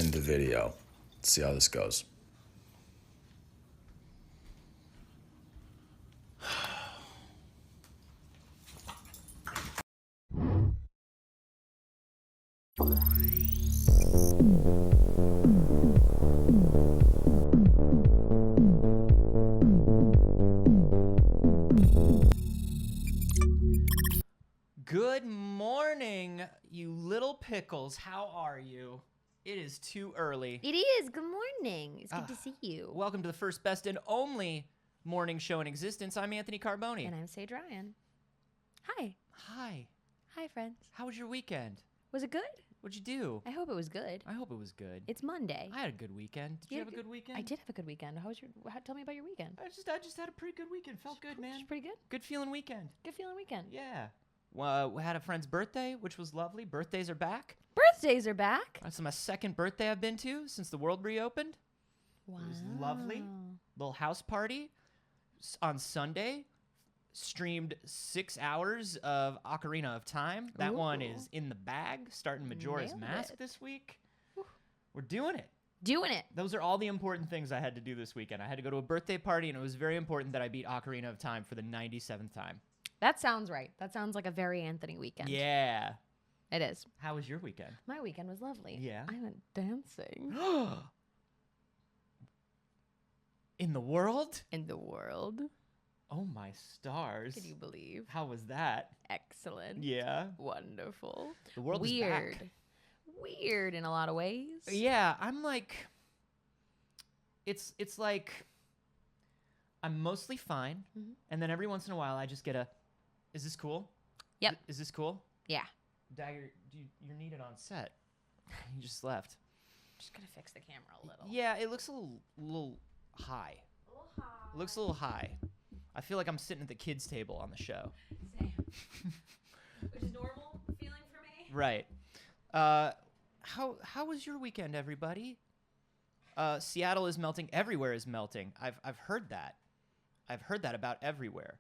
end the video. Let's see how this goes. Good morning, you little pickles. How are you? It is too early. It is. Good morning. It's good to see you. Welcome to the first, best, and only morning show in existence. I'm Anthony Carboni. And I'm Saige Ryan. Hi. Hi. Hi, friends. How was your weekend? Was it good? What'd you do? I hope it was good. I hope it was good. It's Monday. I had a good weekend. Did you have a good weekend? I did have a good weekend. Tell me about your weekend. I just had a pretty good weekend. Felt good, man. It's pretty good. Good feeling weekend. Good feeling weekend. Yeah. Well, we had a friend's birthday, which was lovely. Birthdays are back. Birthdays are back. That's my second birthday I've been to since the world reopened. Wow. It was lovely. Little house party on Sunday. Streamed 6 hours of Ocarina of Time. That one is in the bag. Starting Majora's Nailed Mask it. this week. We're doing it. Doing it. Those are all the important things I had to do this weekend. I had to go to a birthday party, and it was very important that I beat Ocarina of Time for the 97th time. That sounds right. That sounds like a very Anthony weekend. Yeah. It is. How was your weekend? My weekend was lovely. Yeah. I went dancing. In the world? In the world. Oh, my stars. Can you believe? How was that? Excellent. Yeah. Wonderful. The world Weird. is back. Weird in a lot of ways. Yeah, I'm like, it's like, I'm mostly fine, and then every once in a while I just get a, is this cool? Yep. Is this cool? Yeah. Dagger, you're needed on set. You just left. Just gonna fix the camera a little. Yeah, it looks a little high. A little high. It looks a little high. I feel like I'm sitting at the kids' table on the show. Same. Which is normal feeling for me. Right. How was your weekend, everybody? Seattle is melting. Everywhere is melting. I've heard that. I've heard that about everywhere.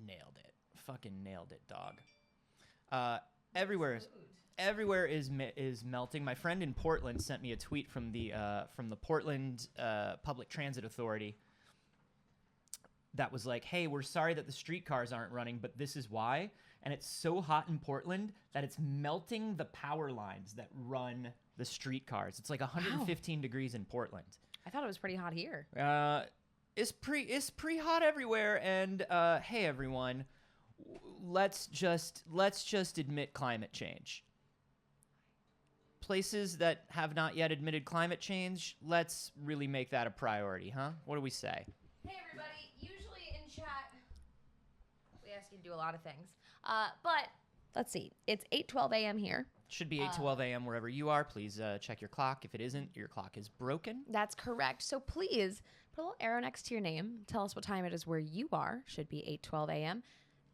Nailed it. Fucking nailed it, dog. Everywhere is melting. My friend in Portland sent me a tweet from the Portland Public Transit Authority that was like, hey, we're sorry that the streetcars aren't running, but this is why. And it's so hot in Portland that it's melting the power lines that run the streetcars. It's like 115 degrees in Portland. I thought it was pretty hot here. It's pretty hot everywhere. And hey, everyone, let's just admit climate change. Places that have not yet admitted climate change, let's really make that a priority, huh? What do we say? Hey, everybody. Usually in chat, we ask you to do a lot of things. But let's see. It's 8:12 a.m. here. Should be 8:12 a.m. wherever you are. Please check your clock. If it isn't, your clock is broken. That's correct. So please put a little arrow next to your name. Tell us what time it is where you are. Should be 8:12 a.m.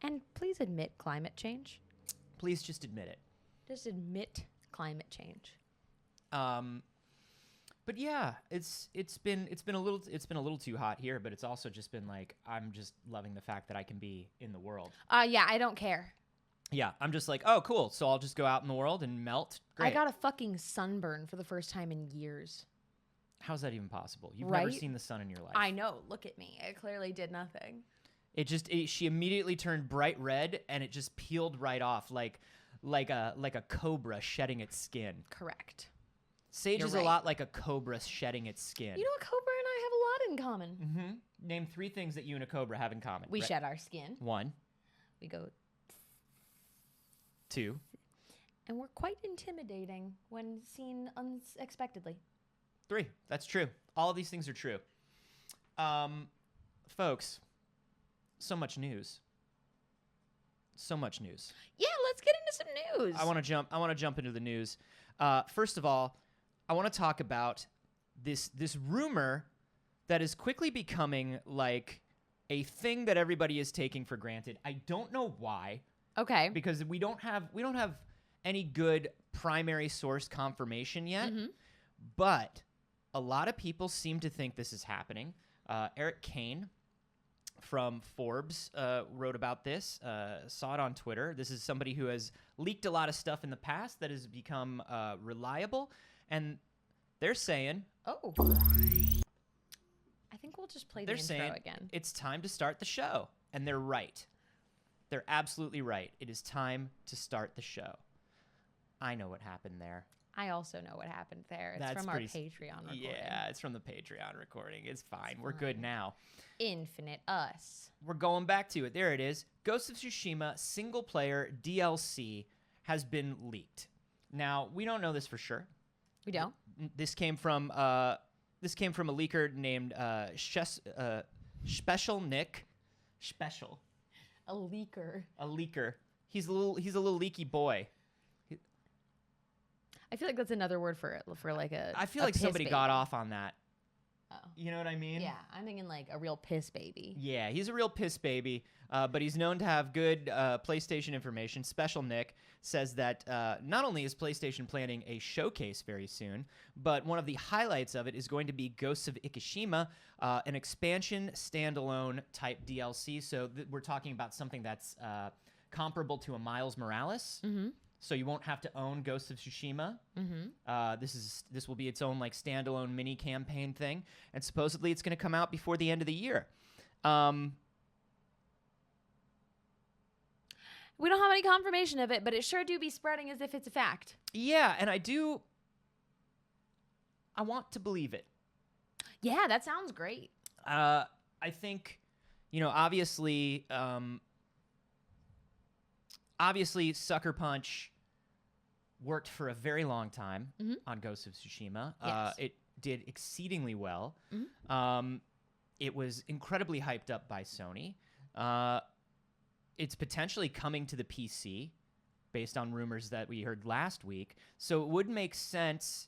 And please admit climate change. Please just admit it. Just admit climate change. But yeah, it's been a little too hot here, but it's also just been like, I'm just loving the fact that I can be in the world. Yeah, I don't care. Yeah, I'm just like, oh, cool. So I'll just go out in the world and melt. Great. I got a fucking sunburn for the first time in years. How's that even possible? You've Right? never seen the sun in your life. I know. Look at me. I clearly did nothing. She immediately turned bright red and it just peeled right off like a cobra shedding its skin. Correct. Sage You're is right. a lot like a cobra shedding its skin. You know what? Cobra and I have a lot in common. Mm-hmm. Name 3 things that you and a cobra have in common. We shed our skin. 1. We go, 2. and we're quite intimidating when seen unexpectedly. 3. That's true. All of these things are true. Folks, so much news. So much news. Yeah, let's get into some news. I want to jump into the news. First of all, I want to talk about this rumor that is quickly becoming like a thing that everybody is taking for granted. I don't know why, Okay. because we don't have any good primary source confirmation yet. But a lot of people seem to think this is happening. Eric Kane from Forbes wrote about this. Saw it on Twitter. This is somebody who has leaked a lot of stuff in the past that has become reliable, and they're saying, Oh. I think we'll just play the they're intro saying again. it's time to start the show, and they're right. They're absolutely right. It is time to start the show. I know what happened there. I also know what happened there. It's That's from our pretty Patreon recording. Yeah, it's from the Patreon recording. It's fine. We're good now. Infinite Us. We're going back to it. There it is. Ghost of Tsushima single player DLC has been leaked. Now, we don't know this for sure. We don't? This came from a leaker named Special Nick. Special. A leaker. A leaker. He's a little leaky boy. I feel like that's another word for like a. I feel a like piss somebody baby. got off on that. Oh. You know what I mean? Yeah, I'm thinking like a real piss baby. Yeah, he's a real piss baby, but he's known to have good PlayStation information. Special Nick says that not only is PlayStation planning a showcase very soon, but one of the highlights of it is going to be Ghosts of Ikishima, an expansion standalone type DLC. So we're talking about something that's comparable to a Miles Morales. Mm-hmm. So you won't have to own Ghosts of Tsushima. Mm-hmm. This will be its own like standalone mini campaign thing, and supposedly it's going to come out before the end of the year. We don't have any confirmation of it, but it sure do be spreading as if it's a fact. Yeah, and I want to believe it. Yeah, that sounds great. I think, obviously Sucker Punch worked for a very long time on Ghost of Tsushima. Yes. It did exceedingly well. Mm-hmm. It was incredibly hyped up by Sony. It's potentially coming to the PC based on rumors that we heard last week. So it would make sense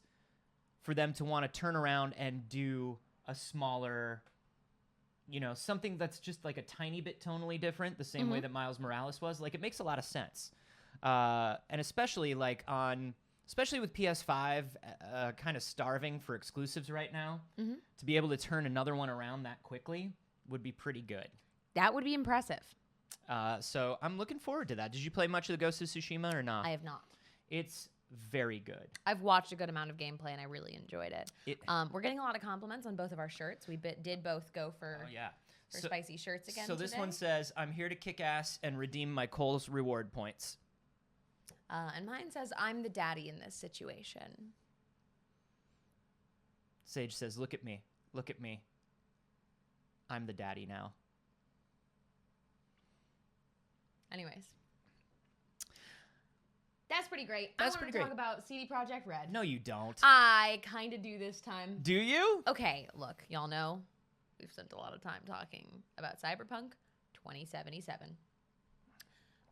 for them to want to turn around and do a smaller, something that's just like a tiny bit tonally different, the same way that Miles Morales was. Like, it makes a lot of sense. And especially with PS5 kind of starving for exclusives right now, to be able to turn another one around that quickly would be pretty good. That would be impressive. So I'm looking forward to that. Did you play much of the Ghost of Tsushima or not? I have not. It's very good. I've watched a good amount of gameplay and I really enjoyed it. We're getting a lot of compliments on both of our shirts. We did both go for spicy shirts again. So this today. one says, "I'm here to kick ass and redeem my Kohl's reward points." And mine says, "I'm the daddy in this situation." Saige says, "Look at me. Look at me. I'm the daddy now." Anyways. That's pretty great. That's I pretty want to great. talk about CD Projekt Red. No, you don't. I kind of do this time. Do you? Okay, look, y'all know we've spent a lot of time talking about Cyberpunk 2077.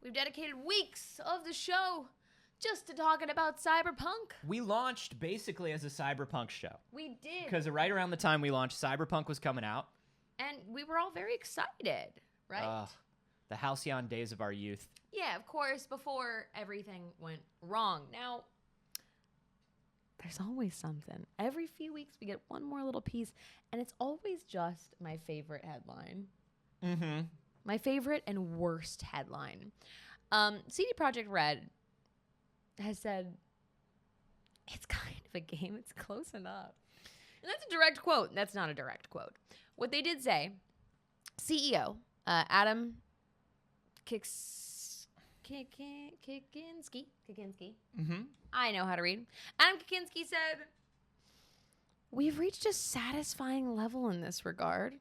We've dedicated weeks of the show just to talking about Cyberpunk. We launched basically as a Cyberpunk show. We did. Because right around the time we launched, Cyberpunk was coming out. And we were all very excited, right? The halcyon days of our youth. Yeah, of course, before everything went wrong. Now, there's always something. Every few weeks, we get one more little piece, and it's always just my favorite headline. Mm-hmm. My favorite and worst headline. CD Projekt Red has said, it's kind of a game. It's close enough. And that's a direct quote. That's not a direct quote. What they did say, CEO Adam Kikinski. Mm-hmm. I know how to read. Adam Kikinski said, "We've reached a satisfying level in this regard.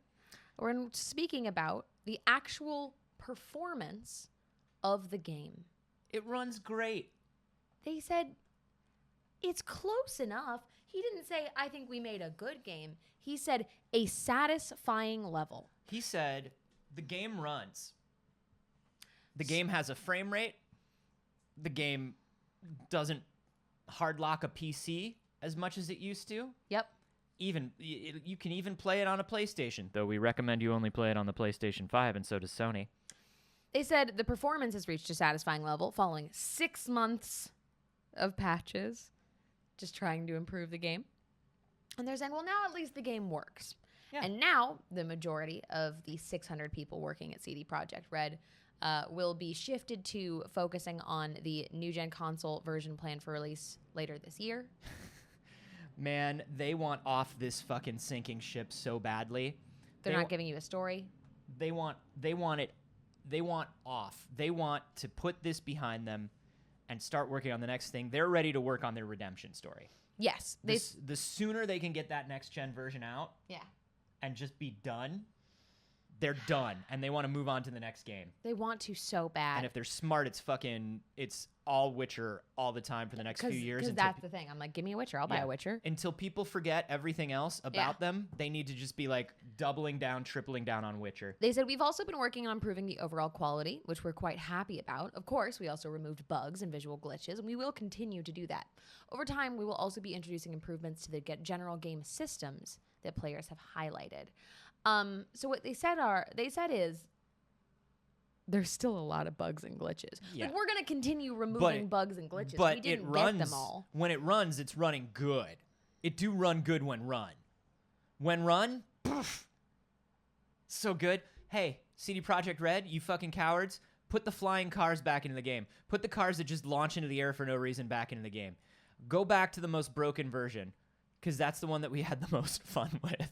We're speaking about the actual performance of the game." It runs great. They said, it's close enough. He didn't say, "I think we made a good game." He said, a satisfying level. He said, the game runs. The game has a frame rate. The game doesn't hard lock a PC as much as it used to. Yep. You can even play it on a PlayStation, though we recommend you only play it on the PlayStation 5, and so does Sony. They said the performance has reached a satisfying level following 6 months of patches, just trying to improve the game. And they're saying, well, now at least the game works. Yeah. And now the majority of the 600 people working at CD Projekt Red will be shifted to focusing on the new gen console version planned for release later this year. Man, they want off this fucking sinking ship so badly. They're not giving you a story. They want off. They want to put this behind them and start working on the next thing. They're ready to work on their redemption story. Yes. The sooner they can get that next gen version out and just be done, they're done. And they want to move on to the next game. They want to so bad. And if they're smart, it's all Witcher all the time for the next few years. Because that's the thing. I'm like, give me a Witcher. I'll buy a Witcher. Until people forget everything else about them, they need to just be like doubling down, tripling down on Witcher. They said, we've also been working on improving the overall quality, which we're quite happy about. Of course, we also removed bugs and visual glitches, and we will continue to do that. Over time, we will also be introducing improvements to the general game systems that players have highlighted. So what they said is, there's still a lot of bugs and glitches. Yeah. Like, we're going to continue removing bugs and glitches. But we didn't it runs, get them all. When it runs, it's running good. It do run good when run. When run, poof, so good. Hey, CD Projekt Red, you fucking cowards, put the flying cars back into the game. Put the cars that just launch into the air for no reason back into the game. Go back to the most broken version, because that's the one that we had the most fun with.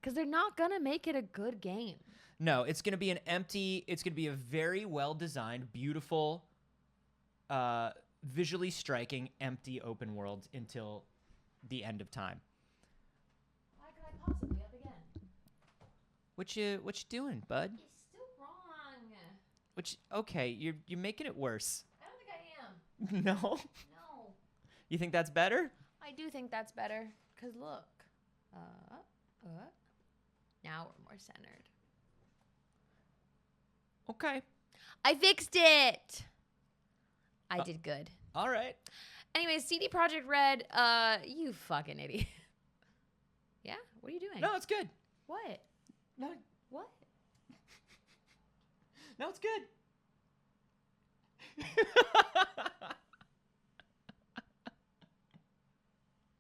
Because they're not going to make it a good game. No, it's going to be it's going to be a very well-designed, beautiful, visually striking, empty open world until the end of time. Why could I possibly up again? What you doing, bud? It's still wrong. Okay, you're making it worse. I don't think I am. No? No. You think that's better? I do think that's better. Because look. Now we're more centered. Okay. I fixed it. I did good. All right. Anyways, CD Projekt Red, you fucking idiot. Yeah? What are you doing? No, it's good. What? No, What? no, it's good.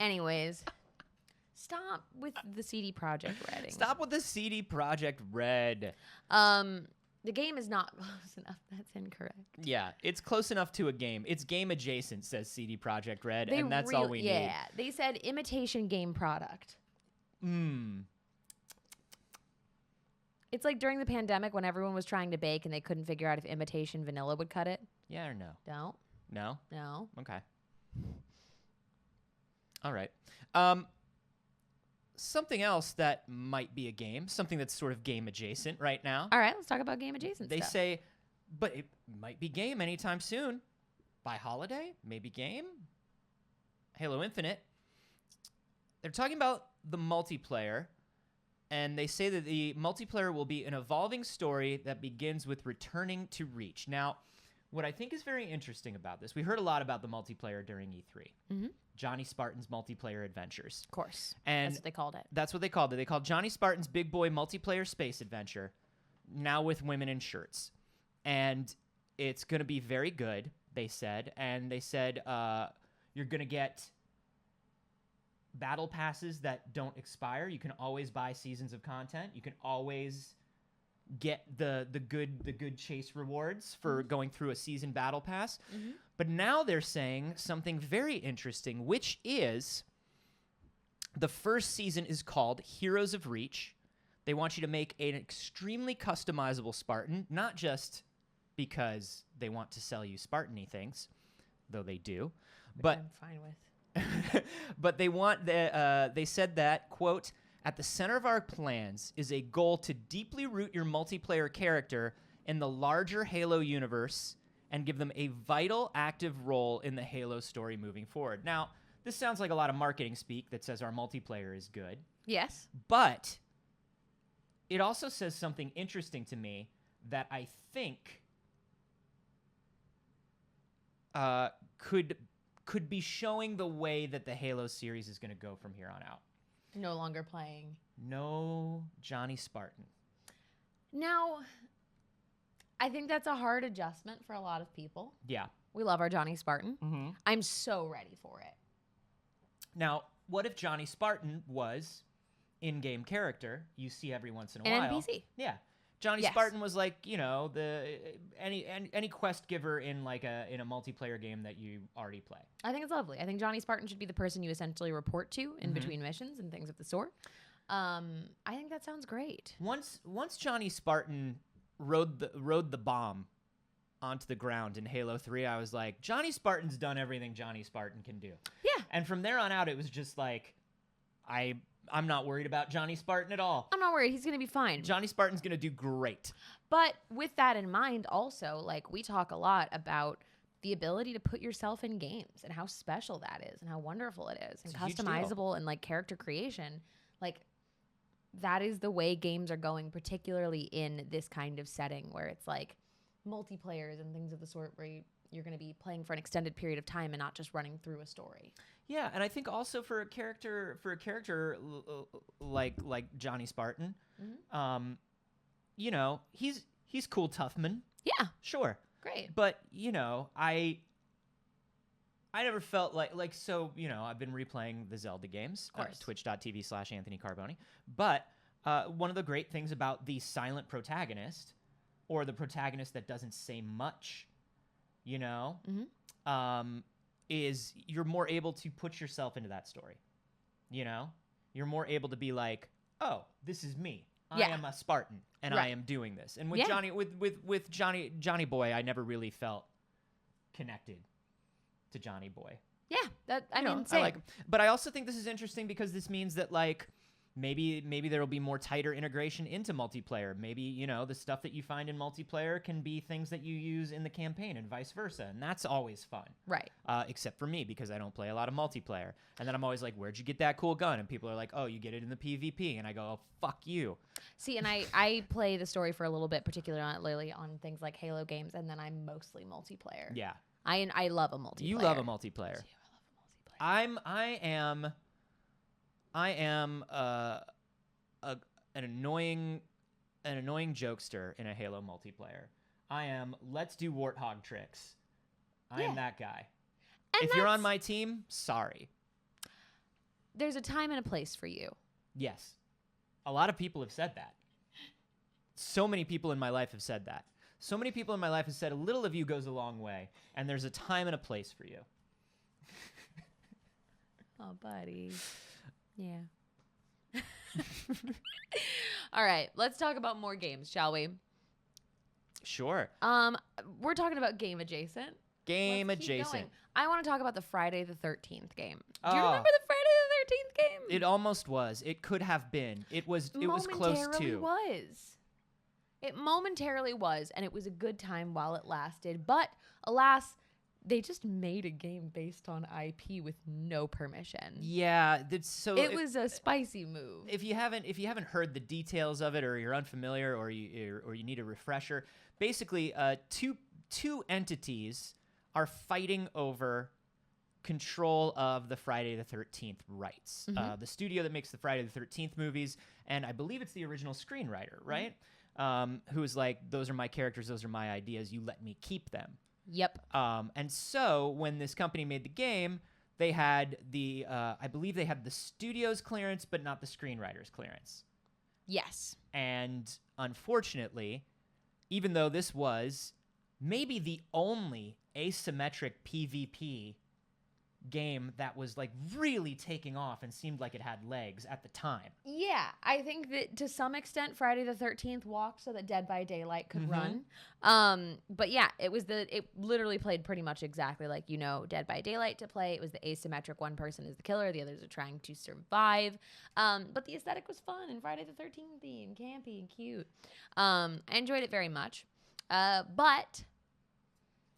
Anyways, stop with the CD Projekt Red. Stop with the CD Projekt Red. The game is not close enough. That's incorrect. Yeah, it's close enough to a game. It's game adjacent, says CD Projekt Red, and that's all we need. Yeah, they said imitation game product. It's like during the pandemic when everyone was trying to bake and they couldn't figure out if imitation vanilla would cut it. Yeah or no? No. No? No. Okay. All right. Something else that might be a game, something that's sort of game adjacent right now. All right, let's talk about game adjacent They stuff. say, but it might be game anytime soon. By holiday, maybe game. Halo Infinite. They're talking about the multiplayer, and they say that the multiplayer will be an evolving story that begins with returning to Reach. Now, what I think is very interesting about this, we heard a lot about the multiplayer during E3. Mm-hmm. Johnny Spartan's multiplayer adventures. Of course. And that's what they called it. That's what they called it. They called Johnny Spartan's Big Boy Multiplayer Space Adventure, now with women in shirts. And it's going to be very good, they said. And they said you're going to get battle passes that don't expire. You can always buy seasons of content. You can always get the good chase rewards for going through a season battle pass. Mm-hmm. But now they're saying something very interesting, which is the first season is called Heroes of Reach. They want you to make an extremely customizable Spartan, not just because they want to sell you Spartan-y things, though they do, but I'm fine with. but they said that, quote, at the center of our plans is a goal to deeply root your multiplayer character in the larger Halo universe and give them a vital, active role in the Halo story moving forward. Now, this sounds like a lot of marketing speak that says our multiplayer is good. Yes. But it also says something interesting to me that I think could be showing the way that the Halo series is going to go from here on out. No longer playing. No Johnny Spartan. Now, I think that's a hard adjustment for a lot of people. Yeah. We love our Johnny Spartan. Mm-hmm. I'm so ready for it. Now, what if Johnny Spartan was in-game character you see every once in a An while. NPC. Yeah. Johnny Yes. Spartan was like, any quest giver in like in a multiplayer game that you already play. I think it's lovely. I think Johnny Spartan should be the person you essentially report to in between missions and things of the sort. I think that sounds great. Once Johnny Spartan rode the bomb onto the ground in Halo 3, I was like, Johnny Spartan's done everything Johnny Spartan can do. Yeah. And from there on out, it was just like, I'm not worried about Johnny Spartan at all. I'm not worried. He's going to be fine. Johnny Spartan's going to do great. But with that in mind, also, like, we talk a lot about the ability to put yourself in games and how special that is and how wonderful it is and It's a huge deal. customizable and, like, character creation. Like, that is the way games are going, particularly in this kind of setting where it's, like, multiplayers and things of the sort where you're going to be playing for an extended period of time and not just running through a story. Yeah, and I think also for a character like Johnny Spartan, he's cool, tough man. Yeah, Sure. great. But, I never felt like so, I've been replaying the Zelda games, Of course. twitch.tv/Anthony Carboni. But one of the great things about the silent protagonist, or the protagonist that doesn't say much, is you're more able to put yourself into that story. You're more able to be like, oh, this is me. Yeah. I am a Spartan, and I Right. am doing this. And with Yeah. Johnny Boy, I never really felt connected to Johnny Boy. Yeah, that I You know, mean, same. but I also think this is interesting because this means that like maybe there will be more tighter integration into multiplayer. Maybe, the stuff that you find in multiplayer can be things that you use in the campaign and vice versa. And that's always fun. Right. Except for me, because I don't play a lot of multiplayer. And then I'm always like, where'd you get that cool gun? And people are like, oh, you get it in the PvP. And I go, oh, fuck you. See, and I play the story for a little bit, particularly on things like Halo games, and then I'm mostly multiplayer. Yeah. I love a multiplayer. You love a multiplayer. I love a multiplayer. I am an annoying jokester in a Halo multiplayer. I am let's do warthog tricks. I am that guy. And if you're on that's- my team, sorry. There's a time and a place for you. Yes. A lot of people have said that. So many people in my life have said that. So many people in my life have said a little of you goes a long way, and there's a time and a place for you. Oh, buddy. Yeah. All right, let's talk about more games, shall we? Sure. We're talking about game adjacent. Game Let's keep adjacent. going. I want to talk about the Friday the 13th game. Do you Oh. remember the Friday the 13th game? It almost was. It could have been. It was close to. It momentarily was, and it was a good time while it lasted. But alas, they just made a game based on IP with no permission. Yeah, It was a spicy move. If you haven't heard the details of it, or you're unfamiliar, or you need a refresher, basically, two entities are fighting over control of the Friday the 13th rights. The studio that makes the Friday the 13th movies, and I believe it's the original screenwriter, right? Who's like, those are my characters, those are my ideas, you let me keep them. Yep. And so when this company made the game, they had I believe they had the studio's clearance, but not the screenwriter's clearance. Yes. And unfortunately, even though this was maybe the only asymmetric PvP game that was like really taking off and seemed like it had legs at the time. Yeah, I think that to some extent Friday the 13th walked so that Dead by Daylight could run. But yeah, it literally played pretty much exactly like Dead by Daylight to play. It was the asymmetric, one person is the killer, the others are trying to survive. But the aesthetic was fun and Friday the 13th and campy and cute. I enjoyed it very much. But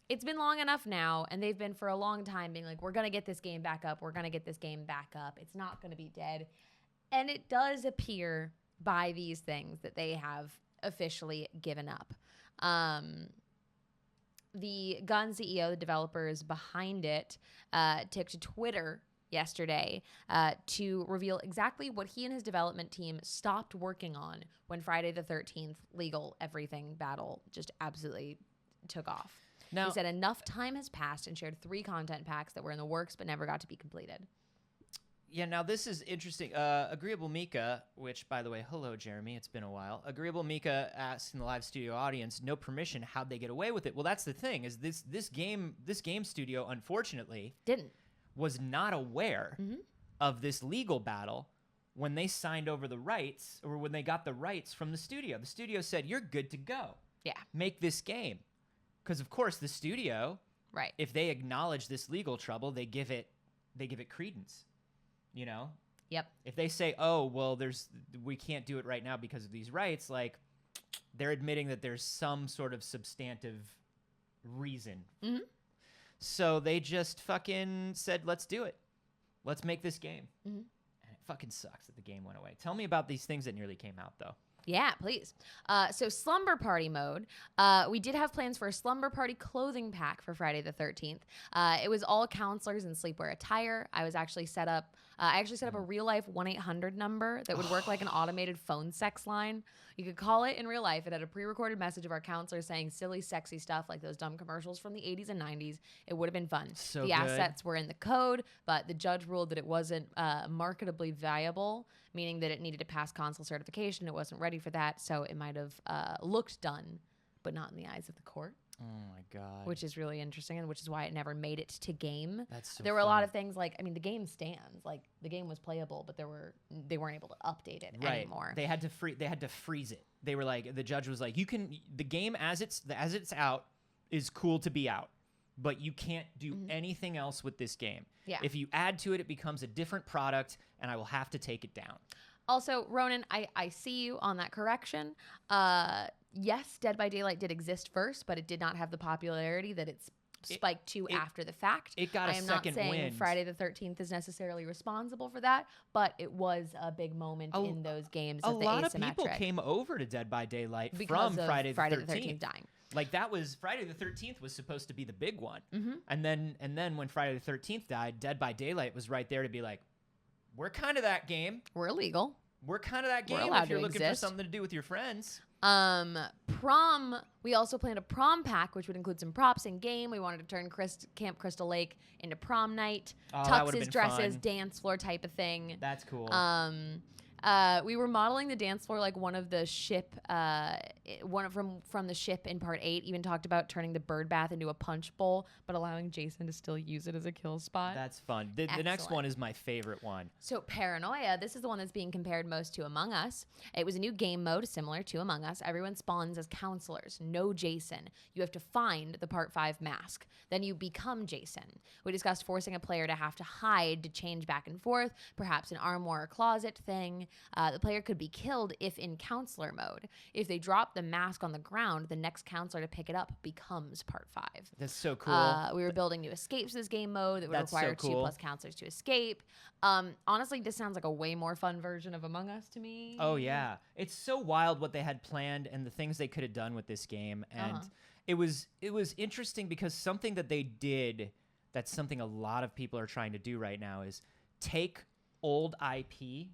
it's been long enough now, and they've been for a long time being like, we're going to get this game back up. We're going to get this game back up. It's not going to be dead. And it does appear by these things that they have officially given up. The Gun CEO, the developers behind it, took to Twitter yesterday to reveal exactly what he and his development team stopped working on when Friday the 13th legal everything battle just absolutely took off. Now, He said enough time has passed and shared 3 content packs that were in the works but never got to be completed. Yeah, now this is interesting. Agreeable Mika, which, by the way, hello, Jeremy. It's been a while. Agreeable Mika asked in the live studio audience, no permission, how'd they get away with it? Well, that's the thing, is this game studio, unfortunately, was not aware of this legal battle when they signed over the rights, or when they got the rights from the studio. The studio said, you're good to go. Yeah. Make this game. Because, of course, the studio, Right. if they acknowledge this legal trouble, they give it credence. You know? Yep. If they say, oh, well, we can't do it right now because of these rights, like, they're admitting that there's some sort of substantive reason. Mm-hmm. So they just fucking said, let's do it. Let's make this game. Mm-hmm. And it fucking sucks that the game went away. Tell me about these things that nearly came out, though. Yeah, please. So Slumber Party mode. We did have plans for a Slumber Party clothing pack for Friday the 13th. It was all counselors in sleepwear attire. I actually set up a real life 1-800 number that would work like an automated phone sex line. You could call it in real life. It had a pre-recorded message of our counselors saying silly, sexy stuff like those dumb commercials from the 80s and 90s. It would have been fun. So the good. assets were in the code, but the judge ruled that it wasn't marketably viable, meaning that it needed to pass console certification. It wasn't ready for that, so it might have looked done, but not in the eyes of the court. Oh, my God. Which is really interesting, and which is why it never made it to game. That's so there were a lot funny. of things like, I mean, the game stands. Like, the game was playable, but they weren't able to update it Right. anymore. They had to freeze it. They were like, the judge was like, the game as it's out is cool to be out, but you can't do anything else with this game. Yeah. If you add to it, it becomes a different product, and I will have to take it down. Also, Ronan, I see you on that correction. Yes, Dead by Daylight did exist first, but it did not have the popularity that it's spiked to after the fact. It got a I am second not saying wind. Friday the 13th is necessarily responsible for that, but it was a big moment in those games. A of the lot of asymmetric people came over to Dead by Daylight because from of Friday the 13th. dying. Like, that was Friday the 13th was supposed to be the big one. And then when Friday the 13th died, Dead by Daylight was right there to be like, we're kind of that game. We're illegal. We're kind of that We're game allowed if you're to looking for exist. something to do with your friends. Prom, we also planned a prom pack, which would include some props in game. We wanted to turn Camp Crystal Lake into prom night, Oh, that would've tuxes, been dresses, fun. dance floor type of thing. That's cool. We were modeling the dance floor like one of the ship, one from the ship in part 8. Even talked about turning the bird bath into a punch bowl, but allowing Jason to still use it as a kill spot. That's fun. The next Excellent. one is my favorite one. So Paranoia, this is the one that's being compared most to Among Us. It was a new game mode similar to Among Us. Everyone spawns as counselors. No Jason. You have to find the Part 5 mask. Then you become Jason. We discussed forcing a player to have to hide to change back and forth, perhaps an armoire or closet thing. The player could be killed if in counselor mode. If they drop the mask on the ground, the next counselor to pick it up becomes Part 5. That's so cool. We were building new escapes to this game mode that would That's so require cool. 2+ counselors to escape. Honestly, this sounds like a way more fun version of Among Us to me. Oh, yeah. It's so wild what they had planned and the things they could have done with this game. And it was interesting because something that they did that's something a lot of people are trying to do right now is take old IP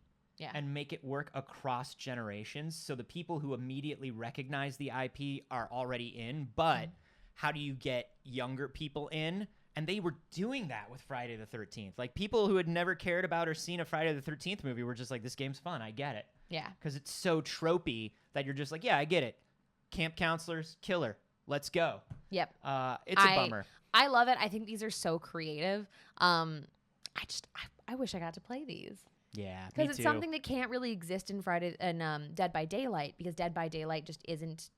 and make it work across generations. So the people who immediately recognize the IP are already in, but how do you get younger people in? And they were doing that with Friday the 13th. Like, people who had never cared about or seen a Friday the 13th movie were just like, this game's fun. I get it. Yeah. Because it's so tropey that you're just like, yeah, I get it. Camp counselors, killer. Let's go. Yep. It's a bummer. I love it. I think these are so creative. I wish I got to play these. Yeah, me Because it's too. something that can't really exist in Dead by Daylight, because Dead by Daylight just isn't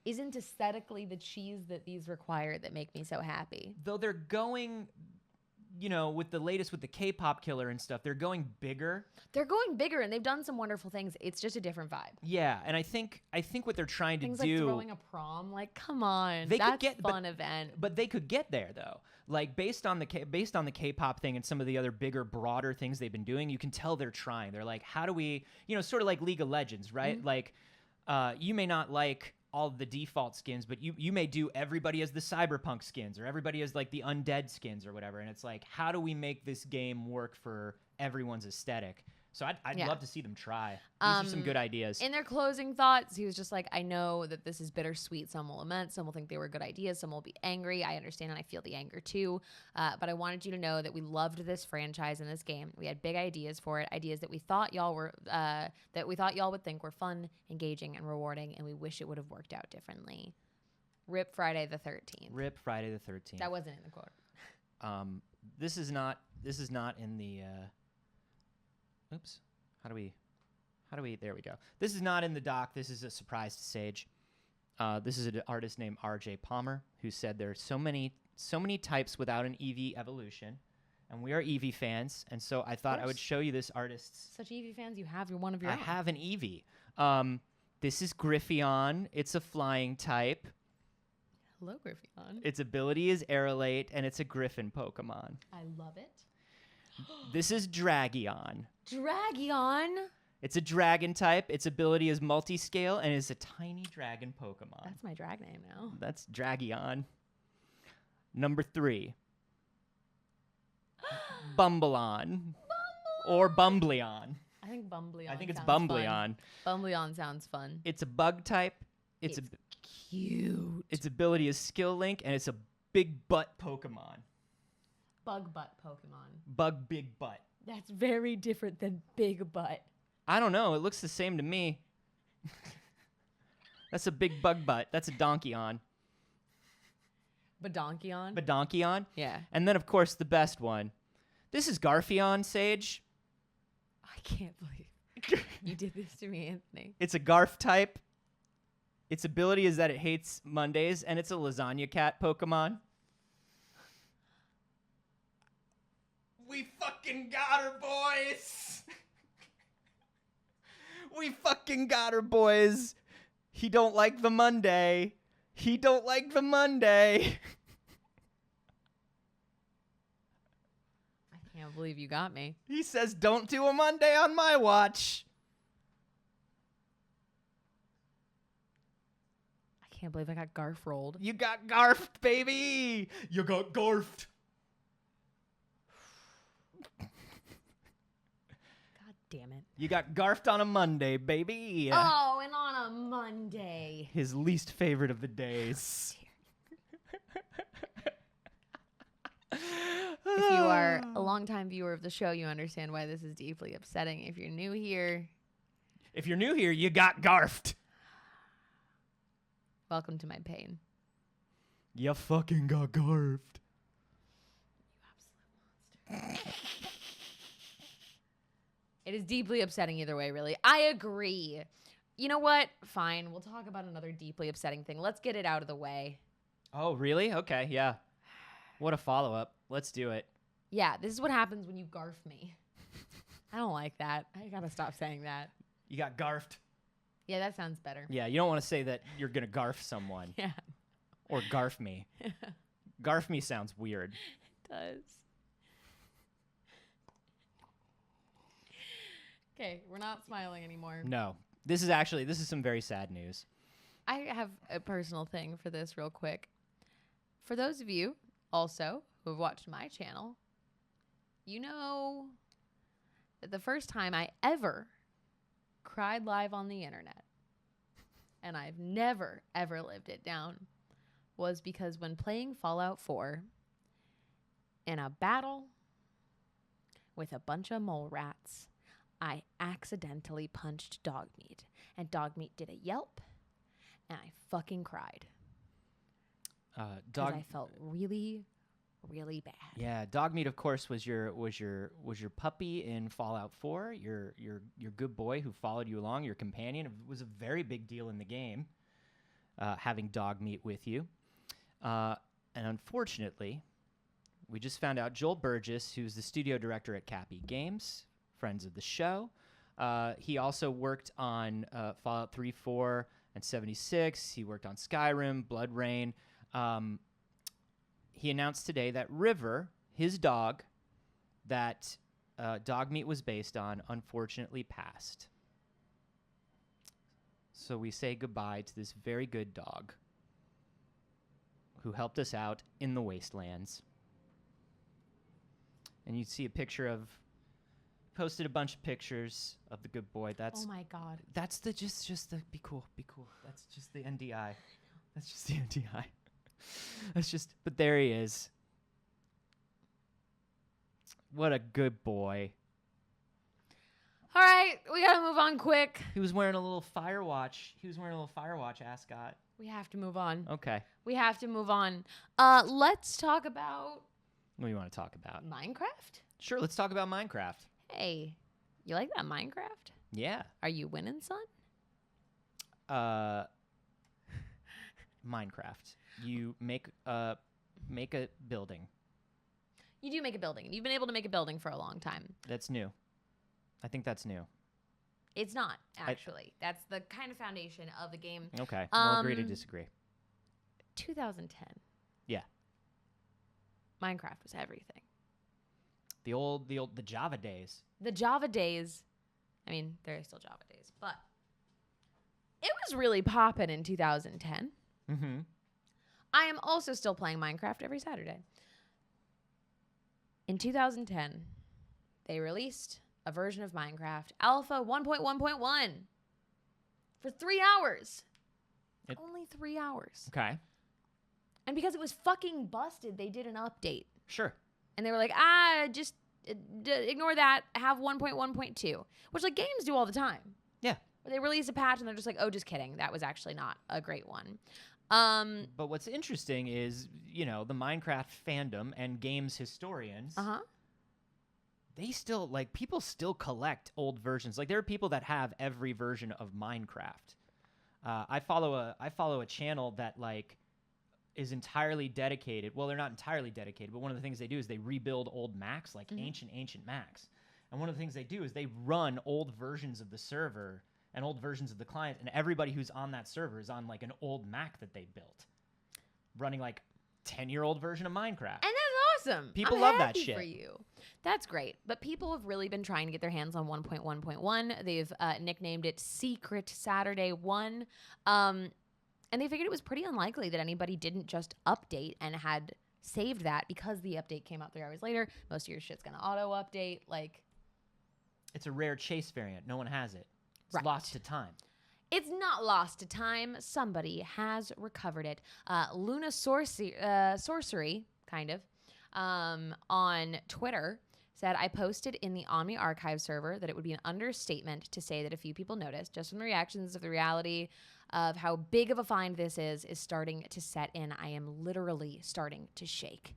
aesthetically the cheese that these require that make me so happy. Though they're going, with the latest with the K-pop killer and stuff, they're going bigger. They're going bigger, and they've done some wonderful things. It's just a different vibe. Yeah, and I think what they're trying to Things do. like throwing a prom, like, come on, They could that's get- a fun event. But they could get there, though. Like, based on the K-pop thing and some of the other bigger, broader things they've been doing, you can tell they're trying. They're like, how do we, sort of like League of Legends, right? Like, you may not like all the default skins, but you may do everybody as the Cyberpunk skins or everybody as like the undead skins or whatever. And it's like, how do we make this game work for everyone's aesthetic? So I'd Yeah. love to see them try. These are some good ideas. In their closing thoughts, he was just like, I know that this is bittersweet. Some will lament, some will think they were good ideas, some will be angry. I understand and I feel the anger too. But I wanted you to know that we loved this franchise and this game. We had big ideas for it, ideas that we thought y'all would think were fun, engaging, and rewarding, and we wish it would have worked out differently. Rip Friday the 13th. Rip Friday the 13th. That wasn't in the quote. This is not in the oops. How do we there we go. This is not in the doc. This is a surprise to Saige. This is an artist named RJ Palmer who said there are so many types without an Eevee evolution. And we are Eevee fans, and so I thought I would show you this artist's. Such Eevee fans, you have one of your own. I have an Eevee. This is Griffeon. It's a flying type. Hello, Griffeon. Its ability is Aerolate, and it's a Griffin Pokemon. I love it. This is Dragion. Dragion. It's a dragon type. Its ability is multi-scale and is a tiny dragon Pokemon. That's my drag name now. That's Dragion. Number 3. Bumbleon. Or Bumbleon. I think Bumbleon. I think it's sounds Bumbleon. Fun. Bumbleon sounds fun. It's a bug type. It's cute. Its ability is Skill Link, and it's a big butt Pokemon. Bug butt Pokemon. Bug big butt. That's very different than big butt. I don't know. It looks the same to me. That's a big bug butt. That's a Donkeyon. Badonkeon? Badonkeyon. Yeah. And then, of course, the best one. This is Garfion, Saige. I can't believe you did this to me, Anthony. It's a Garf type. Its ability is that it hates Mondays, and it's a Lasagna Cat Pokemon. We fucking got her, boys! We fucking got her, boys! He don't like the Monday. He don't like the Monday. I can't believe you got me. He says, don't do a Monday on my watch. I can't believe I got Garf rolled. You got Garfed, baby! You got Garfed. God damn it. You got Garfed on a Monday, baby. Oh, and on a Monday. His least favorite of the days. If you are a longtime viewer of the show, you understand why this is deeply upsetting. If you're new here, you got Garfed. welcome to my pain. You fucking got Garfed. You absolute monster. It is deeply upsetting either way, really. I agree. You know what? Fine. We'll talk about another deeply upsetting thing. Let's get it out of the way. Oh, really? Okay, yeah. What a follow-up. Let's do it. Yeah, this is what happens when you garf me. I don't like that. I gotta stop saying that. You got Garfed. Yeah, that sounds better. Yeah, you don't want to say that you're going to Garf someone. Yeah. Or Garf me. Garf me sounds weird. It does. Okay, we're not smiling anymore. No. This is some very sad news. I have a personal thing for this real quick. For those of you also who have watched my channel, you know that the first time I ever cried live on the internet, and I've never, ever lived it down, was because when playing Fallout 4 in a battle with a bunch of mole rats, I accidentally punched Dogmeat, and Dogmeat did a yelp, and I fucking cried. Because I felt really, really bad. Yeah, Dogmeat, of course, was your puppy in Fallout 4. Your good boy who followed you along, your companion. It was a very big deal in the game, having Dogmeat with you. And unfortunately, we just found out Joel Burgess, who's the studio director at Cappy Games, friends of the show. He also worked on Fallout 3, 4, and 76. He worked on Skyrim, Blood Rain. He announced today that River, his dog, that Dogmeat was based on, unfortunately passed. So we say goodbye to this very good dog who helped us out in the wastelands. And you see a picture of posted a bunch of pictures of the good boy. Oh my god. That's the just the be cool. That's just the NDI. That's just the NDI. That's just. But there he is. What a good boy. All right, we gotta move on quick. He was wearing a little Firewatch. Ascot. We have to move on. Okay. We have to move on. Let's talk about What do you want to talk about? Minecraft. Sure, let's talk about Minecraft. Hey, you like that Minecraft? Yeah. Are you winning, son? Minecraft. You make a building. You do make a building. You've been able to make a building for a long time. That's new. I think that's new. It's not, actually. That's the kind of foundation of the game. Okay. We'll agree to disagree. 2010. Yeah. Minecraft was everything. The Java days. The Java days. I mean, there are still Java days, but it was really popping in 2010. Mm-hmm. I am also still playing Minecraft every Saturday. In 2010, they released a version of Minecraft, Alpha 1.1.1, for 3 hours. Only 3 hours. Okay. And because it was fucking busted, they did an update. Sure. And they were like, just ignore that, have 1.1.2, which like games do all the time. Yeah. Where they release a patch and they're just like, oh, just kidding. That was actually not a great one. But what's interesting is, the Minecraft fandom and games historians, they still, people still collect old versions. Like, there are people that have every version of Minecraft. I follow a channel that, is entirely dedicated. Well, they're not entirely dedicated, but one of the things they do is they rebuild old Macs, ancient Macs. And one of the things they do is they run old versions of the server and old versions of the client, and everybody who's on that server is on an old Mac that they built, running 10-year-old version of Minecraft. And that's awesome. People I'm love that happy shit. For you. That's great. But people have really been trying to get their hands on 1.1.1. They've nicknamed it Secret Saturday 1. And they figured it was pretty unlikely that anybody didn't just update and had saved that because the update came out 3 hours later. Most of your shit's going to auto-update. It's a rare chase variant. No one has it. It's Right. lost to time. It's not lost to time. Somebody has recovered it. Luna Sorcery, kind of, on Twitter said, I posted in the Omni Archive server that it would be an understatement to say that a few people noticed, just from the reactions of the reality of how big of a find this is starting to set in. I am literally starting to shake.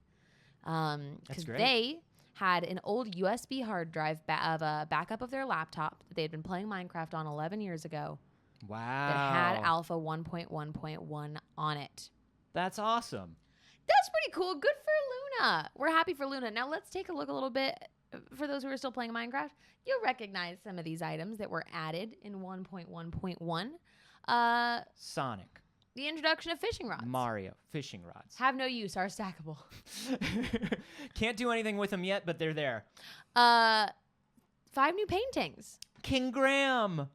Because they had an old USB hard drive of a backup of their laptop that they had been playing Minecraft on 11 years ago. Wow. That had Alpha 1.1.1 on it. That's awesome. That's pretty cool. Good for Luna. We're happy for Luna. Now let's take a look a little bit. For those who are still playing Minecraft, you'll recognize some of these items that were added in 1.1.1. Sonic. The introduction of fishing rods. Mario. Fishing rods. Have no use, are stackable. Can't do anything with them yet, but they're there. 5 new paintings. King Graham.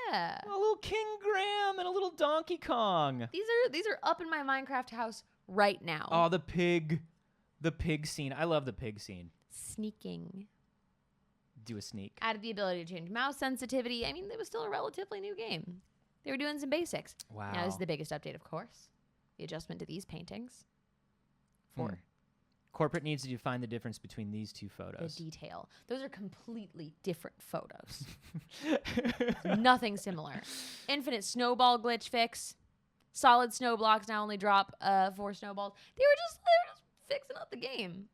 Yeah. A little King Graham and a little Donkey Kong. These are up in my Minecraft house right now. Oh, the pig. The pig scene. I love the pig scene. Sneaking. Do a sneak. Added the ability to change mouse sensitivity. I mean, it was still a relatively new game. They were doing some basics. Wow. Now, this is the biggest update, of course. The adjustment to these paintings. Corporate needs to define the difference between these two photos. The detail. Those are completely different photos. Nothing similar. Infinite snowball glitch fix. Solid snow blocks now only drop 4 snowballs. They were just fixing up the game.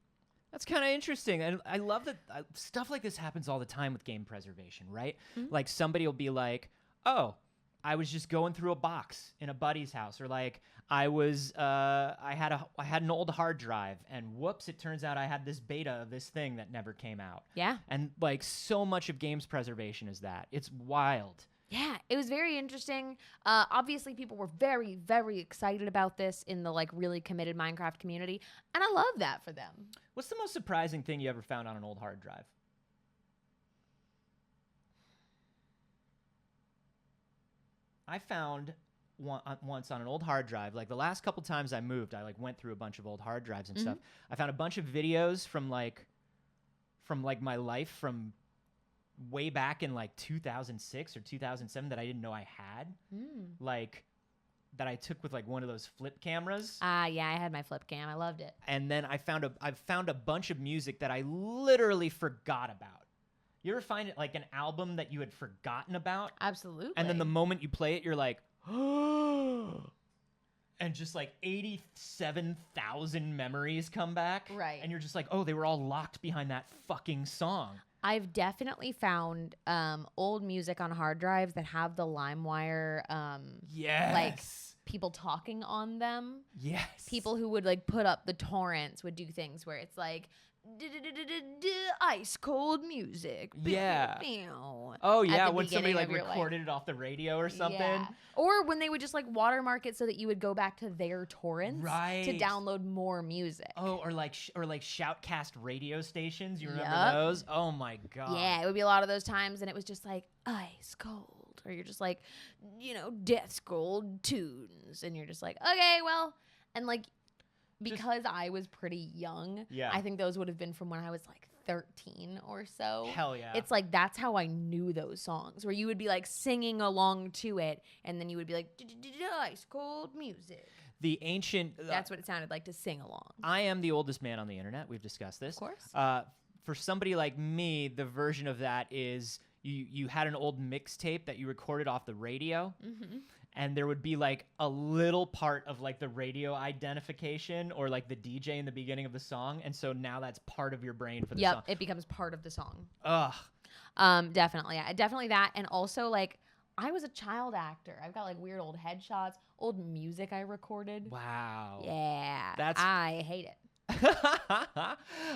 That's kind of interesting. And I love that stuff like this happens all the time with game preservation, right? Mm-hmm. Like somebody will be like, oh, I was just going through a box in a buddy's house, or like I had an old hard drive, and whoops, it turns out I had this beta of this thing that never came out. Yeah. And like so much of games preservation is that. It's wild. Yeah, it was very interesting. Obviously, people were very, very excited about this in the really committed Minecraft community, and I love that for them. What's the most surprising thing you ever found on an old hard drive? I found once on an old hard drive, the last couple times I moved, I went through a bunch of old hard drives and stuff. I found a bunch of videos from my life from way back in like 2006 or 2007 that I didn't know I had. Like that I took with like one of those flip cameras. Yeah, I had my flip cam. I loved it. And then I've found a bunch of music that I literally forgot about. You ever find it like an album that you had forgotten about? Absolutely. And then the moment you play it, you're like, oh, and just like 87,000 memories come back. Right. And you're just like, oh, they were all locked behind that fucking song. I've definitely found old music on hard drives that have the LimeWire, Yes. like people talking on them. Yes. People who would like put up the torrents would do things where it's like ice cold music. Yeah. Pew. Oh At yeah, the when somebody beginning like of your life. recorded it off the radio or something. Yeah. Or when they would just like watermark it so that you would go back to their torrents to Right. download more music. Oh, or like shoutcast radio stations. You remember Yup. those? Oh my god. Yeah, it would be a lot of those times, and it was just like ice cold, or you're just like, death's cold tunes, and you're just like, okay, well, and like, because I was pretty young, Yeah. I think those would have been from when I was like 13 or so. Hell yeah. It's like that's how I knew those songs, where you would be like singing along to it, and then you would be like, ice cold music. The ancient. That's what it sounded like to sing along. I am the oldest man on the internet. We've discussed this. Of course. For somebody like me, the version of that is you had an old mixtape that you recorded off the radio, and there would be like a little part of like the radio identification or like the DJ in the beginning of the song, and so now that's part of your brain for the song. It becomes part of the song. Ugh. Definitely. Yeah, definitely that. And also, like, I was a child actor. I've got like weird old headshots, old music I recorded. Wow. Yeah. I hate it.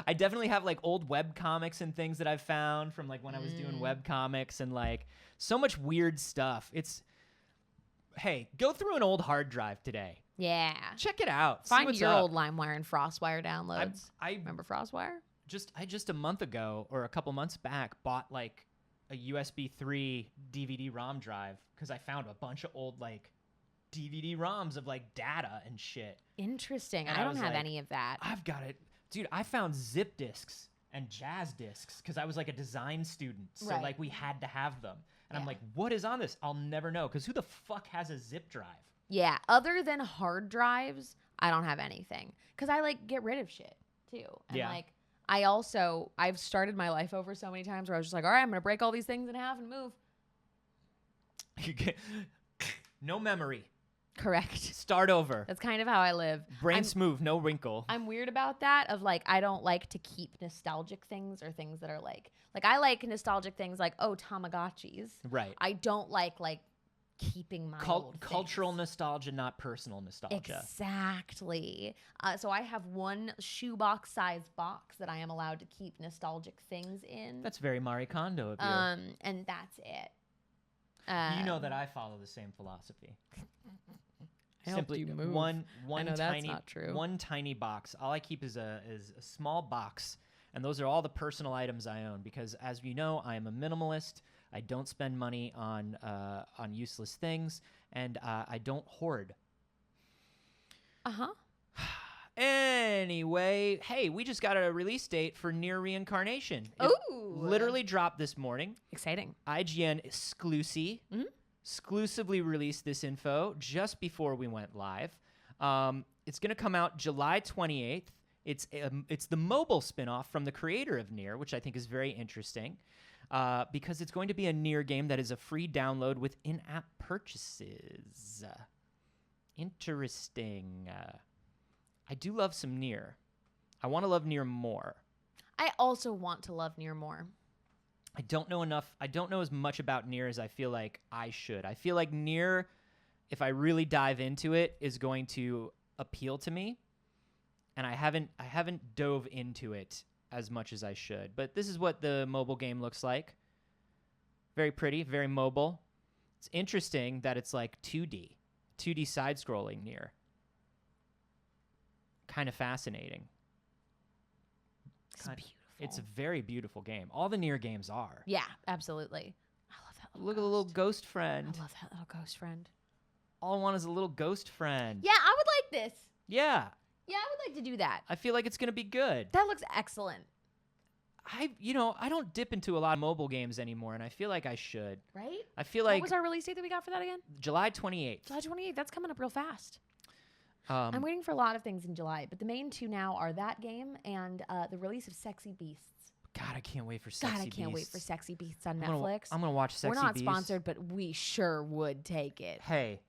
I definitely have like old web comics and things that I've found from like when I was doing web comics and like so much weird stuff. Hey, go through an old hard drive today. Yeah. Check it out. See Find what's your up. old LimeWire and FrostWire downloads. I Remember FrostWire? just a month ago or a couple months back bought like a USB 3 DVD ROM drive because I found a bunch of old like DVD ROMs of like data and shit. Interesting. And I I don't was have like, any of that. I've got it. Dude, I found zip discs and jazz discs because I was like a design student. So Right. like we had to have them. And I'm Yeah. like, what is on this? I'll never know because who the fuck has a zip drive? Yeah. Other than hard drives, I don't have anything. Because I like get rid of shit too. And Yeah. like, I've started my life over so many times where I was just like, all right, I'm going to break all these things in half and move. No memory. Correct. Start over. That's kind of how I live. Brain I'm- smooth, no wrinkle. I'm weird about that of like I don't like to keep nostalgic things or things that are like I like nostalgic things like Tamagotchis. Right. I don't like keeping my old Cultural things. nostalgia, not personal nostalgia. Exactly. So I have one shoebox size box that I am allowed to keep nostalgic things in. That's very Marie Kondo of you. And that's it. You know that I follow the same philosophy. I helped Simply you move. one I know that's tiny not true. one tiny box. All I keep is a small box, and those are all the personal items I own because, as you know, I am a minimalist. I don't spend money on useless things, and I don't hoard. Uh-huh. Anyway, hey, we just got a release date for Near Reincarnation. It Ooh. literally dropped this morning. Exciting. IGN exclusively released this info just before we went live. It's going to come out July 28th. It's the mobile spinoff from the creator of Nier, which I think is very interesting because it's going to be a Nier game that is a free download with in-app purchases. Interesting. I do love some Nier. I want to love Nier more. I also want to love Nier more. I don't know enough. I don't know as much about Nier as I feel like I should. I feel like Nier, if I really dive into it, is going to appeal to me, and I haven't dove into it as much as I should. But this is what the mobile game looks like. Very pretty, very mobile. It's interesting that it's like 2D side-scrolling Nier. Kind of fascinating. It's beautiful. It's a very beautiful game. All the Nier games are. Yeah, absolutely. I love that little Look at the little ghost friend. I love that little ghost friend. All I want is a little ghost friend. Yeah, I would like this. Yeah. Yeah, I would like to do that. I feel like it's going to be good. That looks excellent. I don't dip into a lot of mobile games anymore, and I feel like I should. Right? I feel What like was our release date that we got for that again? July 28th. July 28th. That's coming up real fast. I'm waiting for a lot of things in July, but the main two now are that game and the release of Sexy Beasts. God, I can't wait for Sexy Beasts. God, I can't wait for Sexy Beasts on I'm Netflix. I'm gonna watch Sexy Beasts. We're not sponsored, but we sure would take it. Hey,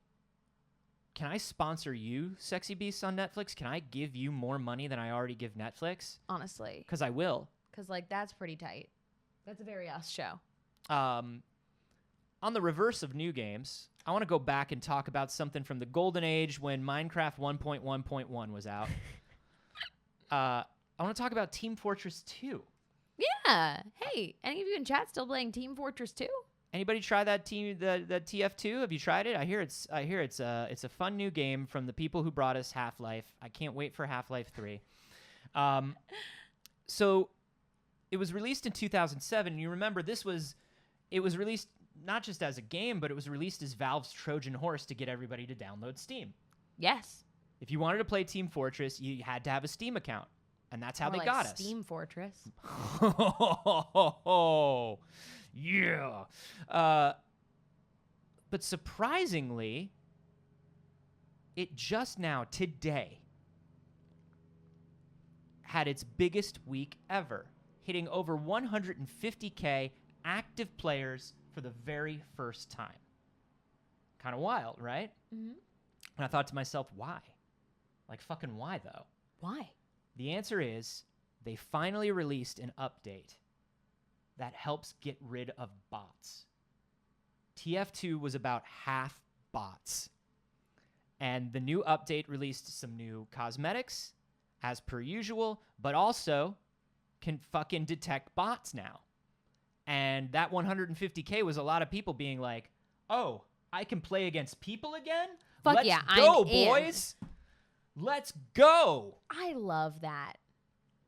can I sponsor you, Sexy Beasts, on Netflix? Can I give you more money than I already give Netflix? Honestly. Because I will. Because, like, that's pretty tight. That's a very us show. On the reverse of new games, I want to go back and talk about something from the golden age when Minecraft 1.1.1 was out. I want to talk about Team Fortress 2. Yeah. Hey, any of you in chat still playing Team Fortress 2? Anybody try that TF2? Have you tried it? I hear it's a fun new game from the people who brought us Half-Life. I can't wait for Half-Life 3. So it was released in 2007, and you remember it was released not just as a game, but it was released as Valve's Trojan horse to get everybody to download Steam. Yes. If you wanted to play Team Fortress, you had to have a Steam account, and that's how More they like got us. Steam Fortress. Yeah. But surprisingly, it just now, today, had its biggest week ever, hitting over 150K active players for the very first time. Kind of wild, right? Mm-hmm. And I thought to myself, why? Like, fucking why, though? Why? The answer is they finally released an update that helps get rid of bots. TF2 was about half bots. And the new update released some new cosmetics, as per usual, but also can fucking detect bots now. And that 150K was a lot of people being like, oh, I can play against people again? Fuck Let's yeah, go, I'm in. boys. Let's go. I love that.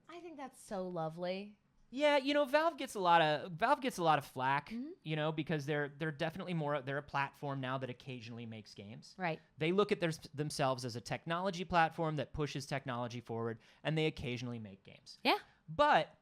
I think that's so lovely. Yeah, Valve gets a lot of flack, Mm-hmm. Because they're definitely they're a platform now that occasionally makes games. Right. They look at themselves as a technology platform that pushes technology forward, and they occasionally make games. Yeah. But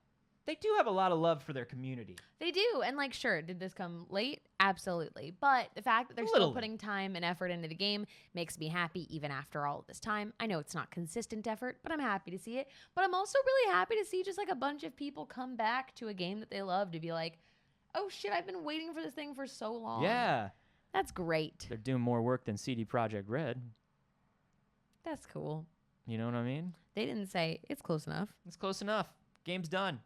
they do have a lot of love for their community. They do. And like, sure, did this come late? Absolutely. But the fact that they're Little still putting time and effort into the game makes me happy even after all of this time. I know it's not consistent effort, but I'm happy to see it. But I'm also really happy to see just like a bunch of people come back to a game that they love to be like, oh shit, I've been waiting for this thing for so long. Yeah. That's great. They're doing more work than CD Projekt Red. That's cool. You know what I mean? They didn't say it's close enough. It's close enough. Game's done.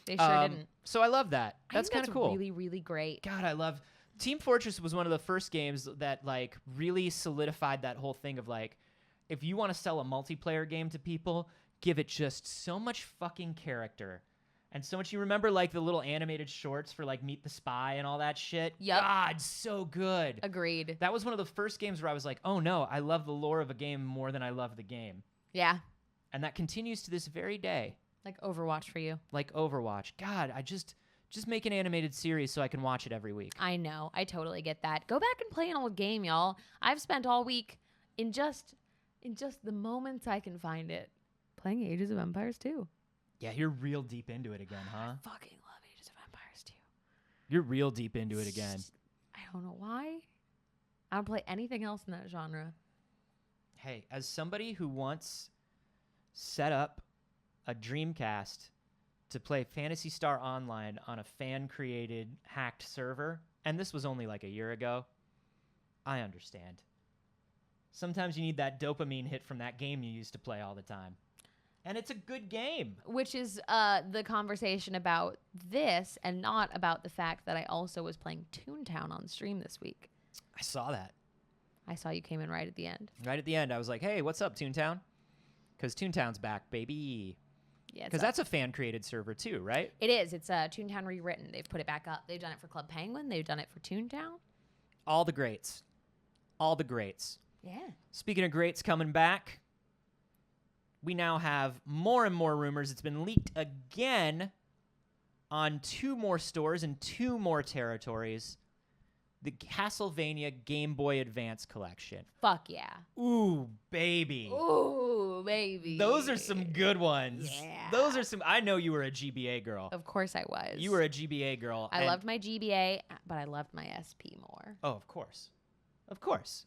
They sure didn't. So I love that. That's I think kind of cool. Really, really great. God, I love Team Fortress was one of the first games that like really solidified that whole thing of like, if you want to sell a multiplayer game to people, give it just so much fucking character. And so much, you remember like the little animated shorts for like Meet the Spy and all that shit? Yep. God, so good. Agreed. That was one of the first games where I was like, oh no, I love the lore of a game more than I love the game. Yeah. And that continues to this very day. Like Overwatch for you. Like Overwatch. God, I just make an animated series so I can watch it every week. I know. I totally get that. Go back and play an old game, y'all. I've spent all week in just the moments I can find it playing Ages of Empires 2. Yeah, you're real deep into it again, huh? I fucking love Ages of Empires 2. You're real deep into it again. I don't know why. I don't play anything else in that genre. Hey, as somebody who once set up a Dreamcast to play Phantasy Star Online on a fan-created hacked server, and this was only like a year ago, I understand. Sometimes you need that dopamine hit from that game you used to play all the time. And it's a good game. Which is the conversation about this and not about the fact that I also was playing Toontown on stream this week. I saw that. I saw you came in right at the end. Right at the end, I was like, hey, what's up, Toontown? Because Toontown's back, baby. Yeah, because that's a fan-created server too, right? It is. It's Toontown rewritten. They've put it back up. They've done it for Club Penguin. They've done it for Toontown. All the greats. All the greats. Yeah. Speaking of greats coming back, we now have more and more rumors. It's been leaked again on 2 more stores and 2 more territories. the Castlevania Game Boy Advance collection. Fuck yeah. Ooh, baby. Ooh, baby. Those are some good ones. Yeah. Those are some. I know you were a GBA girl. Of course I was. You were a GBA girl. I loved my GBA, but I loved my SP more. Oh, of course. Of course.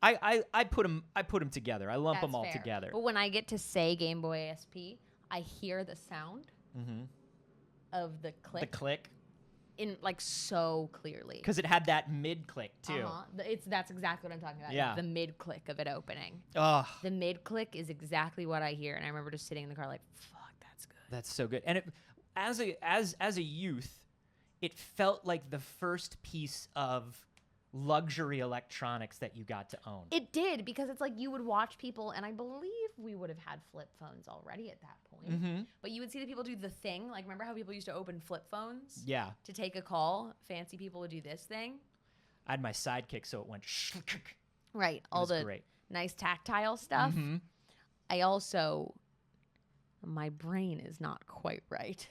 I put them together. I lump them all That's fair. together. But when I get to say Game Boy SP, I hear the sound of the click. The click. In like so clearly. Because it had that mid click too. That's exactly what I'm talking about. Yeah. The mid click of it opening. Oh, The mid click is exactly what I hear, and I remember just sitting in the car like, "Fuck, that's good." that's so good. And it, as a youth, it felt like the first piece of luxury electronics that you got to own. It did, because it's like you would watch people, and I believe we would have had flip phones already at that point. But you would see the people do the thing. Like, remember how people used to open flip phones? Yeah. To take a call? Fancy people would do this thing. I had my sidekick, so it went. Right. All was the great. nice tactile stuff. I also, my brain is not quite right.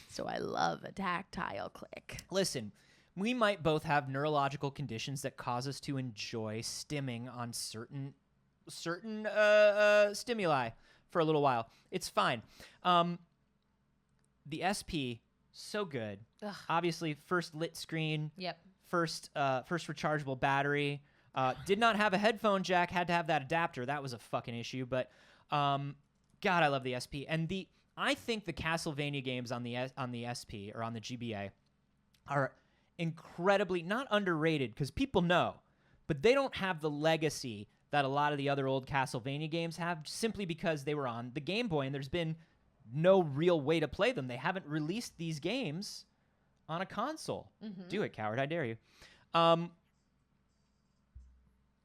So I love a tactile click. Listen, we might both have neurological conditions that cause us to enjoy stimming on certain stimuli for a little while. It's fine. The SP, so good. Ugh. Obviously, first lit screen. Yep. First rechargeable battery. Did not have a headphone jack. Had to have that adapter. That was a fucking issue. But God, I love the SP. And I think the Castlevania games on the SP or on the GBA are incredibly not underrated, because people know, but they don't have the legacy that a lot of the other old Castlevania games have, simply because they were on the Game Boy and there's been no real way to play them. They haven't released these games on a console. Do it, coward! I dare you.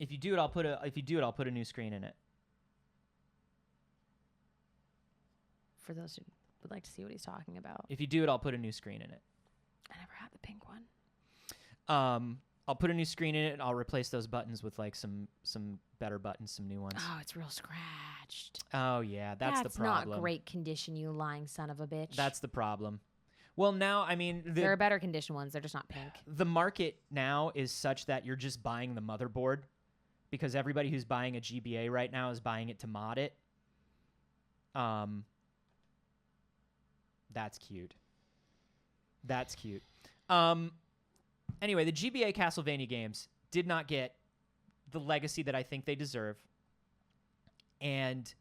If you do it, I'll put a new screen in it. For those who would like to see what he's talking about. If you do it, I'll put a new screen in it. I never had the pink one. I'll put a new screen in it, and I'll replace those buttons with like some better buttons, some new ones. Oh, it's real scratched. Oh yeah, that's the problem. Not great condition, you lying son of a bitch. That's the problem. Well, now, I mean, there are better condition ones. They're just not pink. The market now is such that you're just buying the motherboard, because everybody who's buying a GBA right now is buying it to mod it. That's cute. That's cute. Anyway, the GBA Castlevania games did not get the legacy that I think they deserve. And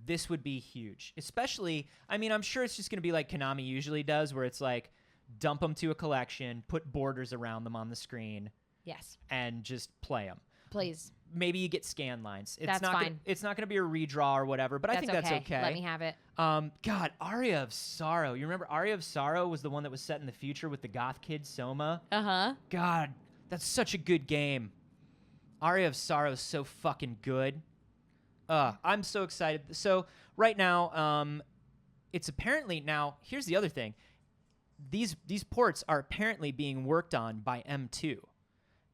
this would be huge. Especially, I mean, I'm sure it's just going to be like Konami usually does, where it's like, dump them to a collection, put borders around them on the screen. Yes. And just play them. Please. Maybe you get scan lines. That's fine. It's not going to be a redraw or whatever, but I think that's okay. Let me have it. God, Aria of Sorrow. You remember Aria of Sorrow was the one that was set in the future with the goth kid Soma? Uh-huh. God, that's such a good game. Aria of Sorrow is so fucking good. I'm so excited. So right now, it's apparently now. Here's the other thing. These ports are apparently being worked on by M2.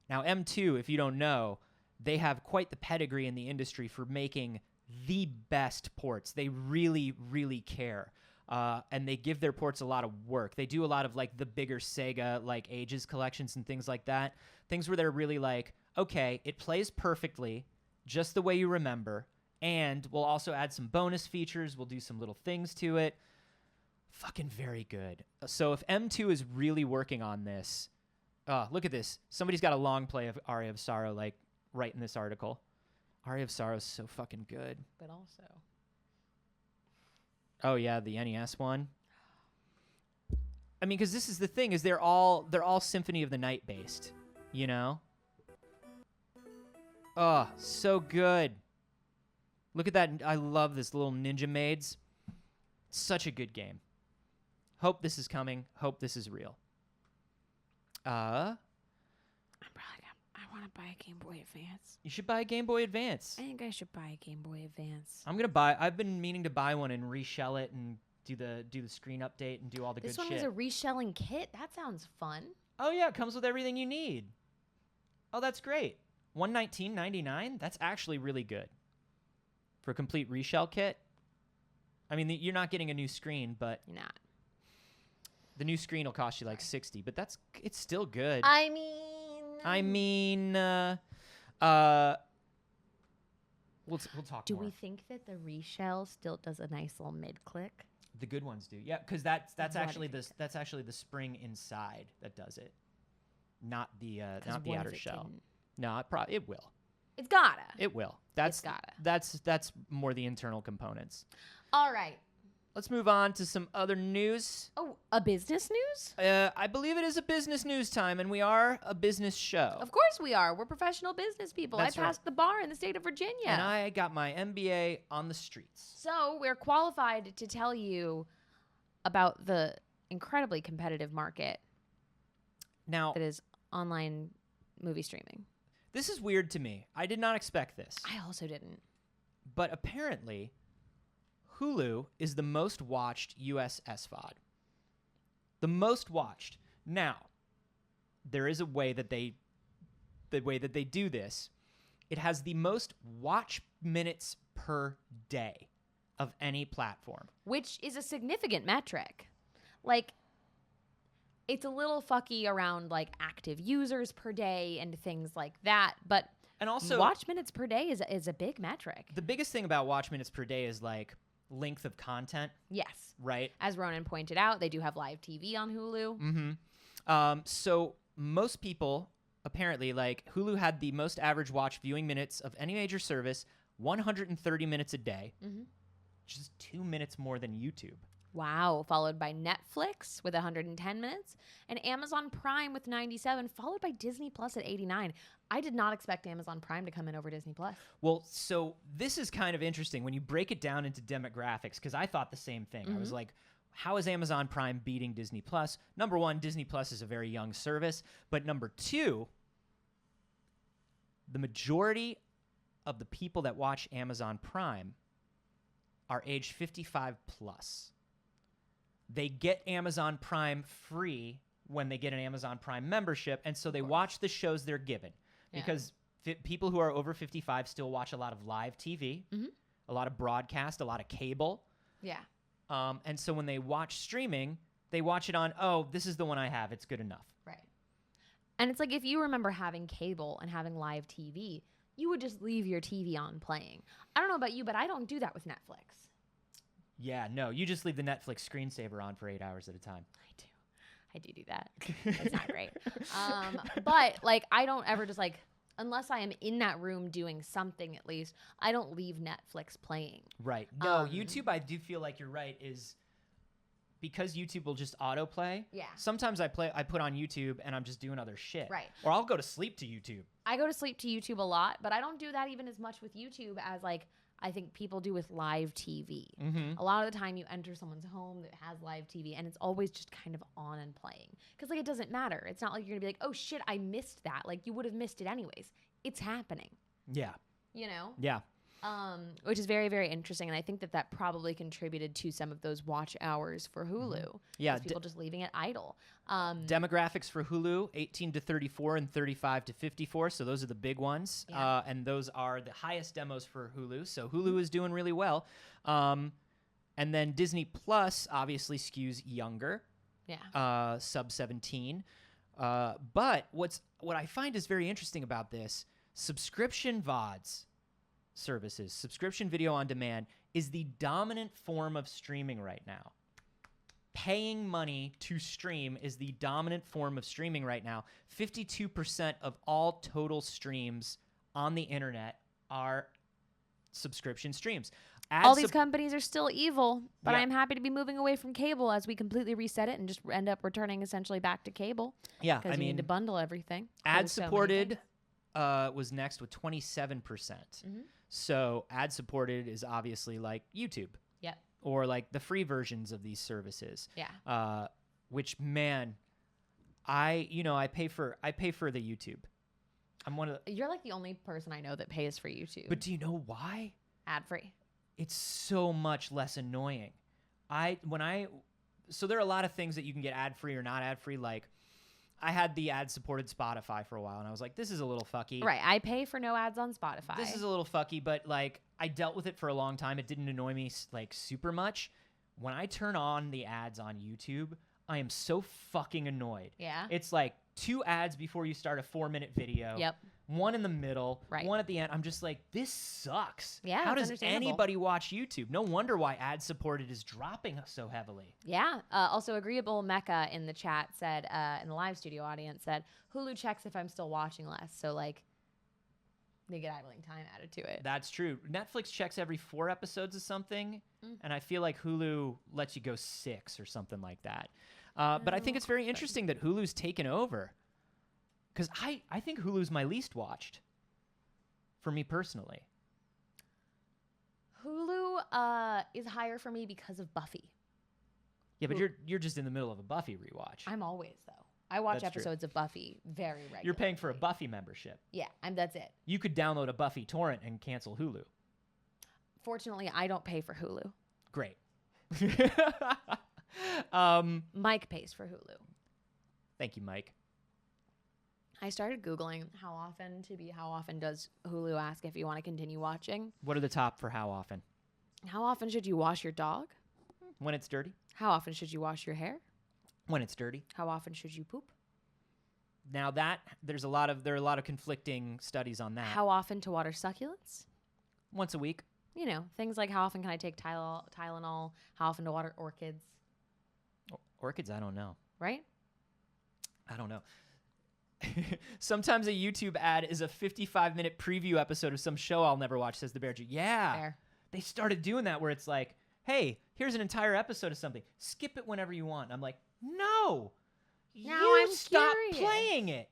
Now M2, if you don't know, they have quite the pedigree in the industry for making the best ports. They really, really care. And they give their ports a lot of work. They do a lot of like the bigger Sega like Ages collections and things like that. Things where they're really like, okay, it plays perfectly, just the way you remember, and we'll also add some bonus features. We'll do some little things to it. Fucking very good. So if M2 is really working on this, look at this. Somebody's got a long play of Aria of Sorrow like right in this article. Aria of Sorrow is so fucking good. But also. Oh yeah, the NES one. I mean, because this is the thing: is they're all Symphony of the Night based, you know. Oh, so good. Look at that! I love this little ninja maids. Such a good game. Hope this is coming. Hope this is real. I want to buy a Game Boy Advance. You should buy a Game Boy Advance. I think I should buy a Game Boy Advance. I've been meaning to buy one and reshell it and do the screen update and do all the good shit. This one is a reshelling kit. That sounds fun. Oh yeah, it comes with everything you need. Oh, that's great. $119.99. That's actually really good for a complete reshell kit. I mean, you're not getting a new screen, but you're not. The new screen will cost you like $60, but it's still good. I mean, I mean, we'll talk Do more. we think that the reshell still does a nice little mid click? The good ones do, yeah, because that's What actually if it that's actually the spring inside that does it, not the What if outer it shell. didn't? No, it will. It's gotta. It will. That's gotta. that's more the internal components. All right. Let's move on to some other news. Oh, a business news? I believe it is a business news time, and we are a business show. Of course we are. We're professional business people. That's I right. passed the bar in the state of Virginia. And I got my MBA on the streets. So we're qualified to tell you about the incredibly competitive market Now, that is online movie streaming. this is weird to me. I did not expect this. I also didn't. But apparently, Hulu is the most watched US SVOD. The most watched. Now, there is a way that they do this. It has the most watch minutes per day of any platform. Which is a significant metric. Like, it's a little fucky around like active users per day and things like that, but And also, watch minutes per day is a big metric. the biggest thing about watch minutes per day is like length of content, Yes. right? As Ronan pointed out, they do have live TV on Hulu. Mm-hmm. So most people, apparently, like Hulu had the most average watch viewing minutes of any major service, 130 minutes a day, which is 2 minutes more than YouTube. Wow. Followed by Netflix with 110 minutes and Amazon Prime with 97, followed by Disney Plus at 89. I did not expect Amazon Prime to come in over Disney Plus. Well, so this is kind of interesting when you break it down into demographics, because I thought the same thing. I was like, how is Amazon Prime beating Disney Plus? Number one, Disney Plus is a very young service. But number two, the majority of the people that watch Amazon Prime are age 55 plus. They get Amazon Prime free when they get an Amazon Prime membership, and so they watch the shows they're given. Yeah. Because people who are over 55 still watch a lot of live TV, a lot of broadcast, a lot of cable. Yeah. And so when they watch streaming, they watch it on, oh, this is the one I have. It's good enough. Right. And it's like if you remember having cable and having live TV, you would just leave your TV on playing. I don't know about you, but I don't do that with Netflix. Yeah, no, you just leave the Netflix screensaver on for 8 hours at a time. I do that. It's not great. But like, I don't ever just like, unless I am in that room doing something at least, I don't leave Netflix playing. Right. No, YouTube, I do feel like you're right, is because YouTube will just autoplay. Yeah. Sometimes I put on YouTube and I'm just doing other shit. Right. Or I'll go to sleep to YouTube. I go to sleep to YouTube a lot, but I don't do that even as much with YouTube as like I think people do with live TV. A lot of the time you enter someone's home that has live TV and it's always just kind of on and playing. Because like it doesn't matter. It's not like you're going to be like, oh shit, I missed that. Like you would have missed it anyways. It's happening. Yeah. You know? Yeah. Which is very, very interesting. And I think that probably contributed to some of those watch hours for Hulu. Yeah, Because people just leaving it idle. Demographics for Hulu, 18 to 34 and 35 to 54. So those are the big ones. Yeah. And those are the highest demos for Hulu. So Hulu is doing really well. And then Disney Plus obviously skews younger. Yeah. Sub 17. But what I find is very interesting about this, subscription VODs services, subscription video on demand, is the dominant form of streaming right now. Paying money to stream is the dominant form of streaming right now. 52% of all total streams on the internet are subscription streams. All these companies are still evil, but Yeah. I'm happy to be moving away from cable as we completely reset it and just end up returning essentially back to cable. Yeah, Because I you need to mean, bundle everything. ad-supported was next with 27%. So ad-supported is obviously like YouTube. Yep. Or like the free versions of these services. Yeah. Which, man, I pay for the YouTube. I'm one of the, You're like the only person I know that pays for YouTube. but do you know why? Ad free. It's so much less annoying. So there are a lot of things that you can get ad-free or not ad-free. Like I had the ad-supported Spotify for a while, and I was like, this is a little fucky. Right. I pay for no ads on Spotify. This is a little fucky, but like I dealt with it for a long time. It didn't annoy me like super much. When I turn on the ads on YouTube, I am so fucking annoyed. Yeah. It's like 2 ads before you start a 4-minute video. Yep. One in the middle, Right. one at the end. I'm just like, this sucks. Yeah, How it's does understandable. anybody watch YouTube? No wonder why ad-supported is dropping so heavily. Yeah. Also, Agreeable Mecca in the chat said, in the live studio audience said, Hulu checks if I'm still watching less. So, like, they get idling time added to it. That's true. Netflix checks every 4 episodes of something, and I feel like Hulu lets you go 6 or something like that. But I think it's very interesting that Hulu's taken over. Because I think Hulu's my least watched, for me personally. Hulu is higher for me because of Buffy. Yeah, but you're just in the middle of a Buffy rewatch. I'm always, though. I watch That's true. episodes of Buffy very regularly. You're paying for a Buffy membership. Yeah, that's it. You could download a Buffy torrent and cancel Hulu. Fortunately, I don't pay for Hulu. Great. Mike pays for Hulu. Thank you, Mike. I started Googling how often does Hulu ask if you want to continue watching? What are the top for how often? How often should you wash your dog? When it's dirty. How often should you wash your hair? When it's dirty. How often should you poop? Now that there are a lot of conflicting studies on that. How often to water succulents? Once a week. You know, things like how often can I take Tylenol? How often to water orchids? Orchids, I don't know. Right? I don't know. Sometimes a YouTube ad is a 55-minute preview episode of some show I'll never watch, says the Bear Jew. Yeah. Fair. They started doing that where it's like, hey, here's an entire episode of something. Skip it whenever you want. I'm like, no. Now you I'm stop curious. playing it.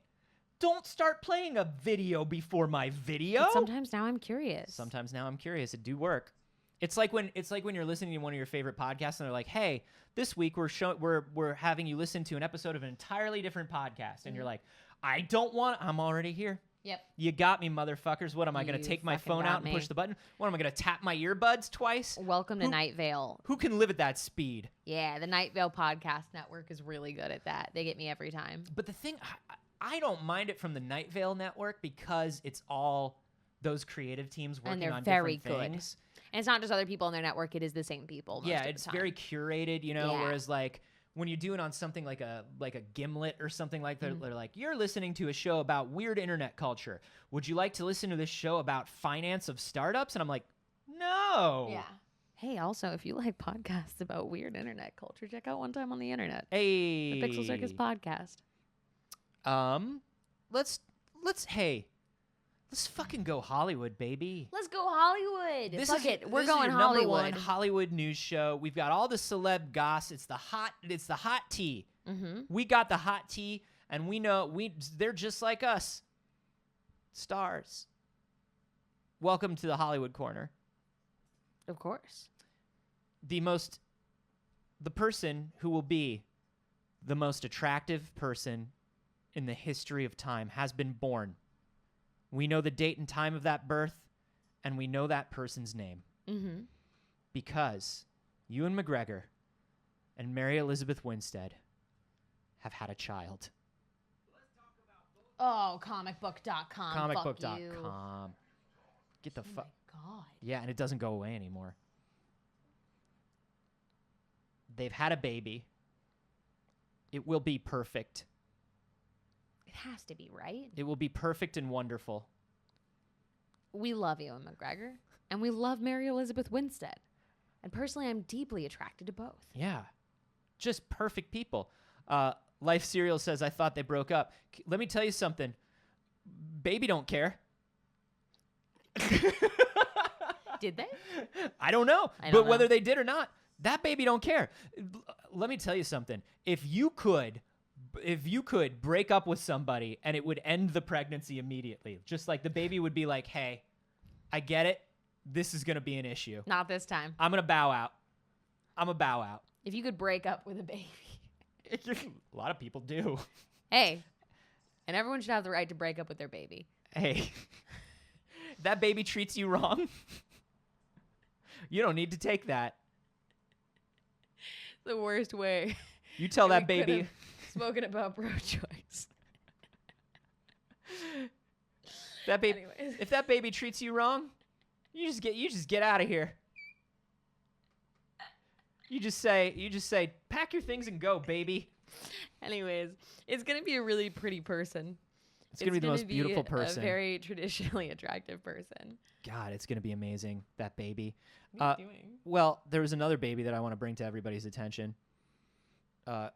Don't start playing a video before my video. But sometimes now I'm curious. Sometimes now I'm curious. It do work. It's like when you're listening to one of your favorite podcasts and they're like, "Hey, this week we're having you listen to an episode of an entirely different podcast," and you're like, "I don't want. I'm already here. Yep. You got me, motherfuckers. What am I going You to take my fucking phone got out and me. push the button? What am I going to tap my earbuds twice? Welcome to Night Vale. Who can live at that speed?" Yeah, the Night Vale Podcast Network is really good at that. They get me every time. But the thing, I don't mind it from the Night Vale Network because it's all those creative teams working And they're on very different good. things. And it's not just other people on their network, it is the same people. Most Yeah, of the it's time. very curated, you know, Yeah. whereas like when you do it on something like a Gimlet or something like that, they're like, you're listening to a show about weird internet culture. Would you like to listen to this show about finance of startups? And I'm like, no. Yeah. Hey, also, if you like podcasts about weird internet culture, check out One Time on the Internet. Hey. The Pixel Circus podcast. Let's fucking go Hollywood, baby. Let's go Hollywood. This Fuck is it. We're this is going your Hollywood. number one Hollywood news show. We've got all the celeb goss. It's the hot tea. Mm-hmm. We got the hot tea, and we know they're just like us. Stars. Welcome to the Hollywood Corner. Of course. The person who will be the most attractive person in the history of time has been born. We know the date and time of that birth, and we know that person's name. Mm-hmm. Because Ewan McGregor and Mary Elizabeth Winstead have had a child. Oh, comicbook.com. Fuck you. Comicbook.com. Get the Oh fuck. my God. Yeah, and it doesn't go away anymore. They've had a baby. It will be perfect. It has to be, right? It will be perfect and wonderful. We love Ewan McGregor, and we love Mary Elizabeth Winstead. And personally, I'm deeply attracted to both. Yeah. Just perfect people. Life Serial says, I thought they broke up. Let me tell you something. Baby don't care. Did they? I don't know. I don't But know. whether they did or not, that baby don't care. Let me tell you something. If you could break up with somebody and it would end the pregnancy immediately, just like the baby would be like, hey, I get it. This is going to be an issue. Not this time. I'm going to bow out. I'm going to bow out. If you could break up with a baby. A lot of people do. Hey, and everyone should have the right to break up with their baby. Hey, that baby treats you wrong. You don't need to take that. The worst way. You tell that We baby. could've spoken about pro-choice. That baby. Anyways. If that baby treats you wrong, you just get out of here. You just say, pack your things and go, baby. Anyways, it's gonna be a really pretty person. It's gonna be the most beautiful person. A very traditionally attractive person. God, it's gonna be amazing. That baby. What are you doing? Well, there was another baby that I want to bring to everybody's attention. Why?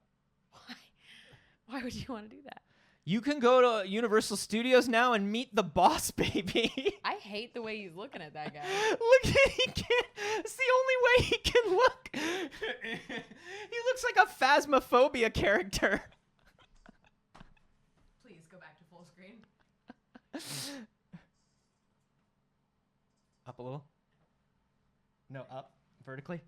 Why would you want to do that? You can go to Universal Studios now and meet the boss baby. I hate the way he's looking at that guy. Look, he can't. It's the only way he can look. He looks like a Phasmophobia character. Please go back to full screen. Up a little. No, up vertically.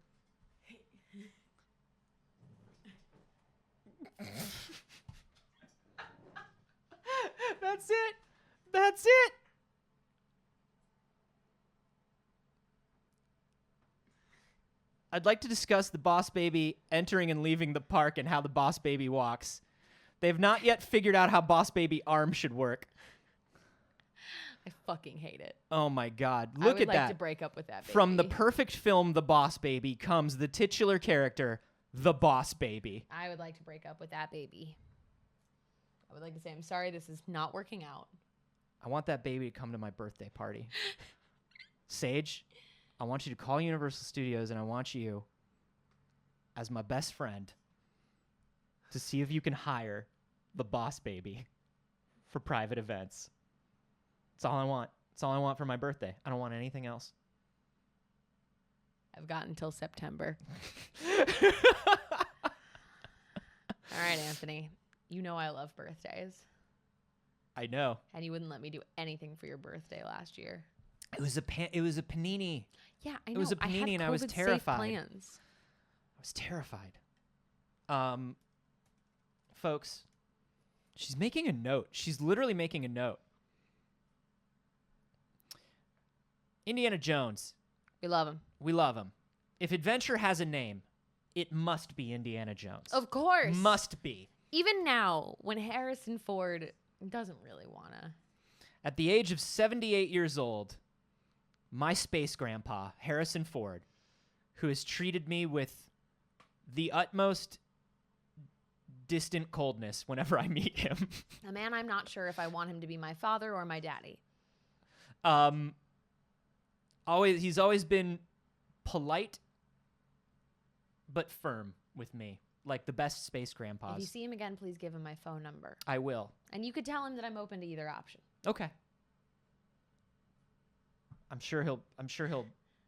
That's it. That's it. I'd like to discuss the boss baby entering and leaving the park and how the boss baby walks. They've not yet figured out how boss baby arms should work. I fucking hate it. Oh my God. I Look would at like that. to break up with that baby. From the perfect film, The Boss Baby, comes the titular character, the boss baby. I would like to break up with that baby. I would like to say, I'm sorry, this is not working out. I want that baby to come to my birthday party. Saige, I want you to call Universal Studios and I want you, as my best friend, to see if you can hire the boss baby for private events. That's all I want. That's all I want for my birthday. I don't want anything else. I've got until September. All right, Anthony. You know I love birthdays. I know. And you wouldn't let me do anything for your birthday last year. It was a panini. Yeah, I know. It was a panini I had and I was COVID-safe terrified. plans. I was terrified. Folks, she's making a note. She's literally making a note. Indiana Jones. We love him. We love him. If adventure has a name, it must be Indiana Jones. Of course. Must be. Even now, when Harrison Ford doesn't really want to. At the age of 78 years old, my space grandpa, Harrison Ford, who has treated me with the utmost distant coldness whenever I meet him. A man I'm not sure if I want him to be my father or my daddy. He's always been polite but firm with me, like the best space grandpas. If you see him again, please give him my phone number. I will. And you could tell him that I'm open to either option. Okay. I'm sure he'll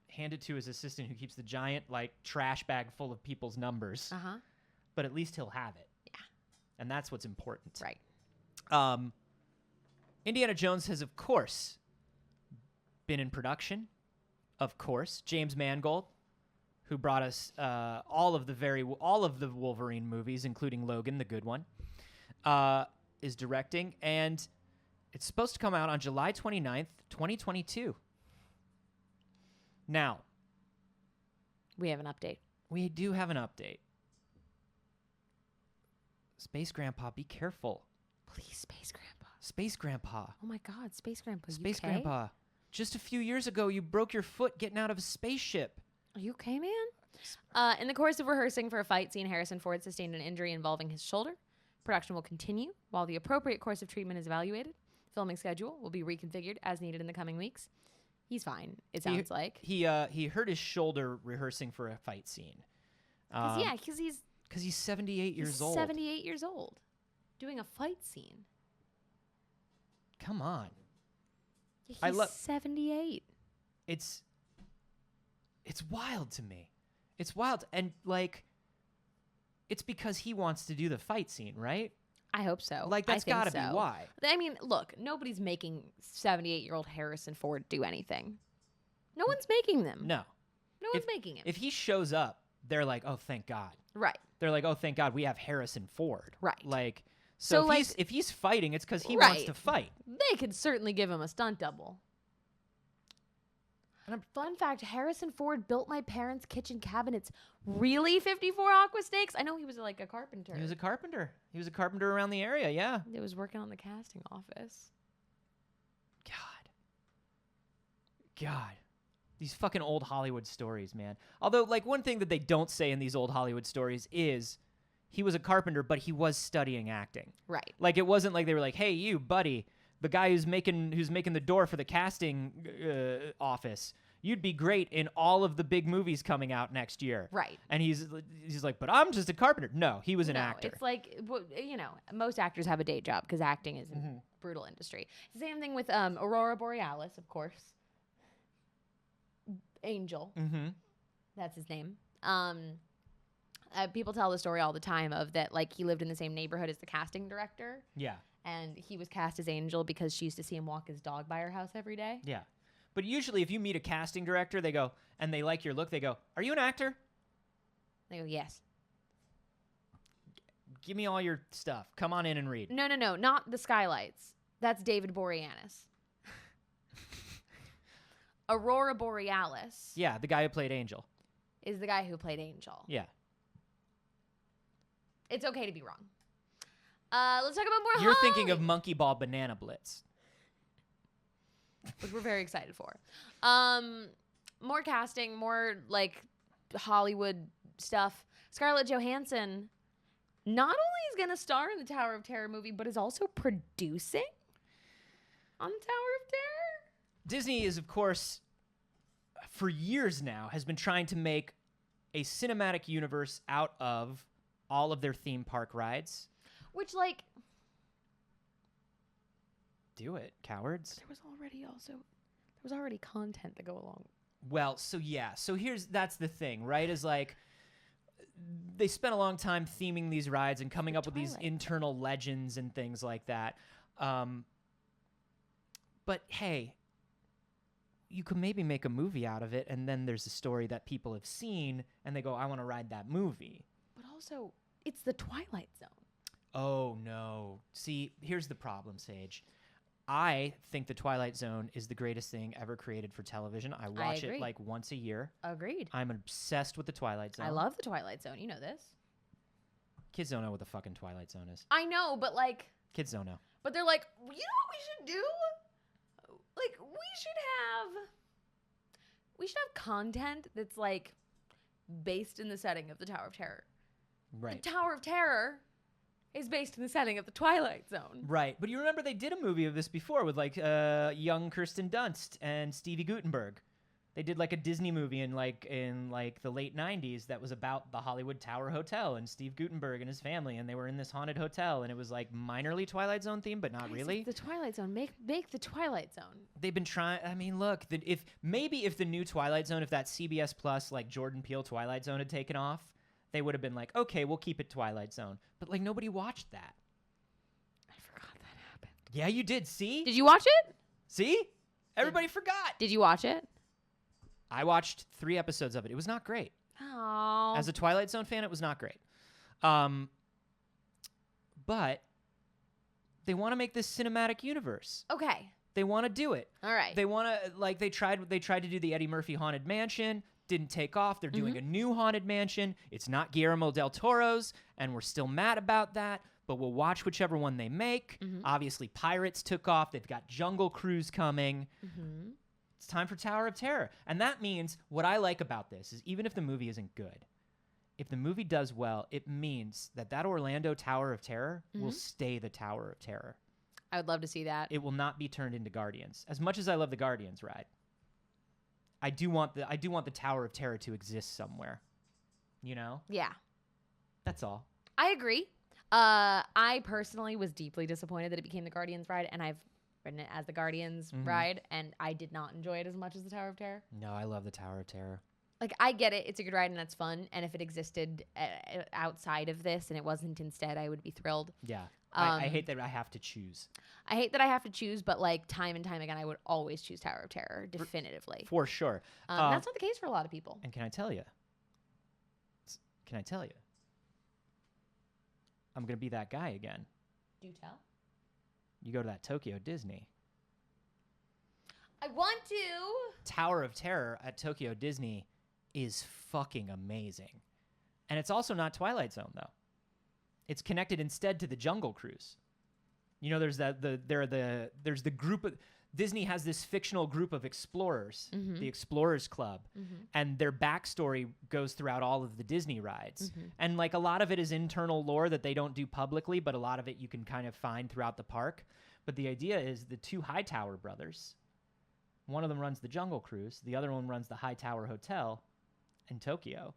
hand it to his assistant who keeps the giant like trash bag full of people's numbers. Uh-huh. But at least he'll have it. Yeah. And that's what's important. Right. Indiana Jones has, of course, been in production. Of course, James Mangold, who brought us all of the Wolverine movies, including Logan, the good one, is directing, and it's supposed to come out on July 29th, 2022. Now, We have an update. we do have an update. Space Grandpa, be careful. Please, Space Grandpa. Space Grandpa. Oh my God, Space Grandpa. Space you okay? Grandpa. Just a few years ago, you broke your foot getting out of a spaceship. Are you okay, man? In the course of rehearsing for a fight scene, Harrison Ford sustained an injury involving his shoulder. Production will continue while the appropriate course of treatment is evaluated. Filming schedule will be reconfigured as needed in the coming weeks. He's fine, it sounds like. He hurt his shoulder rehearsing for a fight scene. Because He's 78 years old. 78 years old. Doing a fight scene. Come on. Yeah, he's 78. It's wild to me. It's wild. And, like, it's because he wants to do the fight scene, right? I hope so. Like, that's got to be why. I mean, look, nobody's making 78-year-old Harrison Ford do anything. No one's making them. No. No one's making him. If he shows up, they're like, oh, thank God. Right. They're like, oh, thank God we have Harrison Ford. Right. Like, So, so like, if he's fighting, it's because he right. wants to fight. They could certainly give him a stunt double. Fun fact, Harrison Ford built my parents' kitchen cabinets. Really? 54 aqua snakes? I know he was like a carpenter. He was a carpenter. He was a carpenter around the area, yeah. He was working on the casting office. God. These fucking old Hollywood stories, man. Although, like, one thing that they don't say in these old Hollywood stories is he was a carpenter, but he was studying acting. Right. Like, it wasn't like they were like, hey, you, buddy, the guy who's making the door for the casting office, you'd be great in all of the big movies coming out next year. Right. And he's like, but I'm just a carpenter. No, he was an actor. It's like, most actors have a day job because acting is a brutal industry. Same thing with Aurora Borealis, of course. Angel. Mm-hmm. That's his name. People tell the story all the time of that, like, he lived in the same neighborhood as the casting director. Yeah. And he was cast as Angel because she used to see him walk his dog by her house every day. Yeah. But usually if you meet a casting director, they go, and they like your look, they go, are you an actor? They go, yes. Give me all your stuff. Come on in and read. No, not the skylights. That's David Boreanaz. Aurora Borealis. Yeah, the guy who played Angel. Is the guy who played Angel. Yeah. It's okay to be wrong. Let's talk about more You're thinking of Monkey Ball Banana Blitz. Which we're very excited for. More casting, more, like, Hollywood stuff. Scarlett Johansson not only is going to star in the Tower of Terror movie, but is also producing on the Tower of Terror. Disney is, of course, for years now, has been trying to make a cinematic universe out of all of their theme park rides. Which, like... Do it, cowards. There was already content to go along. Well, so yeah. So that's the thing, right? Is like, they spent a long time theming these rides and coming up with these internal legends and things like that. But hey, you could maybe make a movie out of it, and then there's a story that people have seen, and they go, I want to ride that movie. But also, it's the Twilight Zone. Oh, no. See, here's the problem, Saige. I think the Twilight Zone is the greatest thing ever created for television. I watch it like once a year. Agreed. I'm obsessed with the Twilight Zone. I love the Twilight Zone. You know this. Kids don't know what the fucking Twilight Zone is. I know, but like... Kids don't know. But they're like, you know what we should do? Like, we should have content that's, like, based in the setting of the Tower of Terror. Right. The Tower of Terror is based in the setting of the Twilight Zone. Right. But you remember they did a movie of this before with, like, young Kirsten Dunst and Stevie Guttenberg. They did, like, a Disney movie in the late 90s that was about the Hollywood Tower Hotel and Steve Guttenberg and his family, and they were in this haunted hotel, and it was, like, minorly Twilight Zone themed, but not really. The Twilight Zone. Make the Twilight Zone. They've been trying. I mean, look, if the new Twilight Zone, if that CBS Plus, like, Jordan Peele Twilight Zone had taken off, they would have been like, okay, we'll keep it Twilight Zone. But, like, nobody watched that. I forgot that happened. Yeah, you did. See? Did you watch it? See? Everybody forgot. Did you watch it? I watched 3 episodes of it. It was not great. Oh. As a Twilight Zone fan, it was not great. But they want to make this cinematic universe. Okay. They want to do it. All right. They want to, like, they tried to do the Eddie Murphy Haunted Mansion. Didn't take off. They're doing a new Haunted Mansion. It's not Guillermo del Toro's, and we're still mad about that, but we'll watch whichever one they make. Obviously, Pirates took off. They've got Jungle Cruise coming. It's time for Tower of Terror. And that means what I like about this is even if the movie isn't good, if the movie does well, it means that Orlando Tower of Terror will stay the Tower of Terror. I would love to see that. It will not be turned into Guardians. As much as I love the Guardians ride, I do want the Tower of Terror to exist somewhere. You know? Yeah. That's all. I agree. I personally was deeply disappointed that it became the Guardians ride, and I've ridden it as the Guardians ride, and I did not enjoy it as much as the Tower of Terror. No, I love the Tower of Terror. Like, I get it. It's a good ride, and that's fun. And if it existed outside of this and it wasn't instead, I would be thrilled. Yeah. I hate that I have to choose. I hate that I have to choose, but, like, time and time again, I would always choose Tower of Terror, definitively. For sure. That's not the case for a lot of people. And can I tell you? I'm going to be that guy again. Do tell. You go to that Tokyo Disney. I want to. Tower of Terror at Tokyo Disney is fucking amazing. And it's also not Twilight Zone, though. It's connected instead to the Jungle Cruise. You know, there's the group of Disney has this fictional group of explorers, Mm-hmm. the Explorers Club, and their backstory goes throughout all of the Disney rides. Mm-hmm. And like a lot of it is internal lore that they don't do publicly, but a lot of it you can kind of find throughout the park. But the idea is the two Hightower brothers, one of them runs the Jungle Cruise, the other one runs the Hightower Hotel in Tokyo.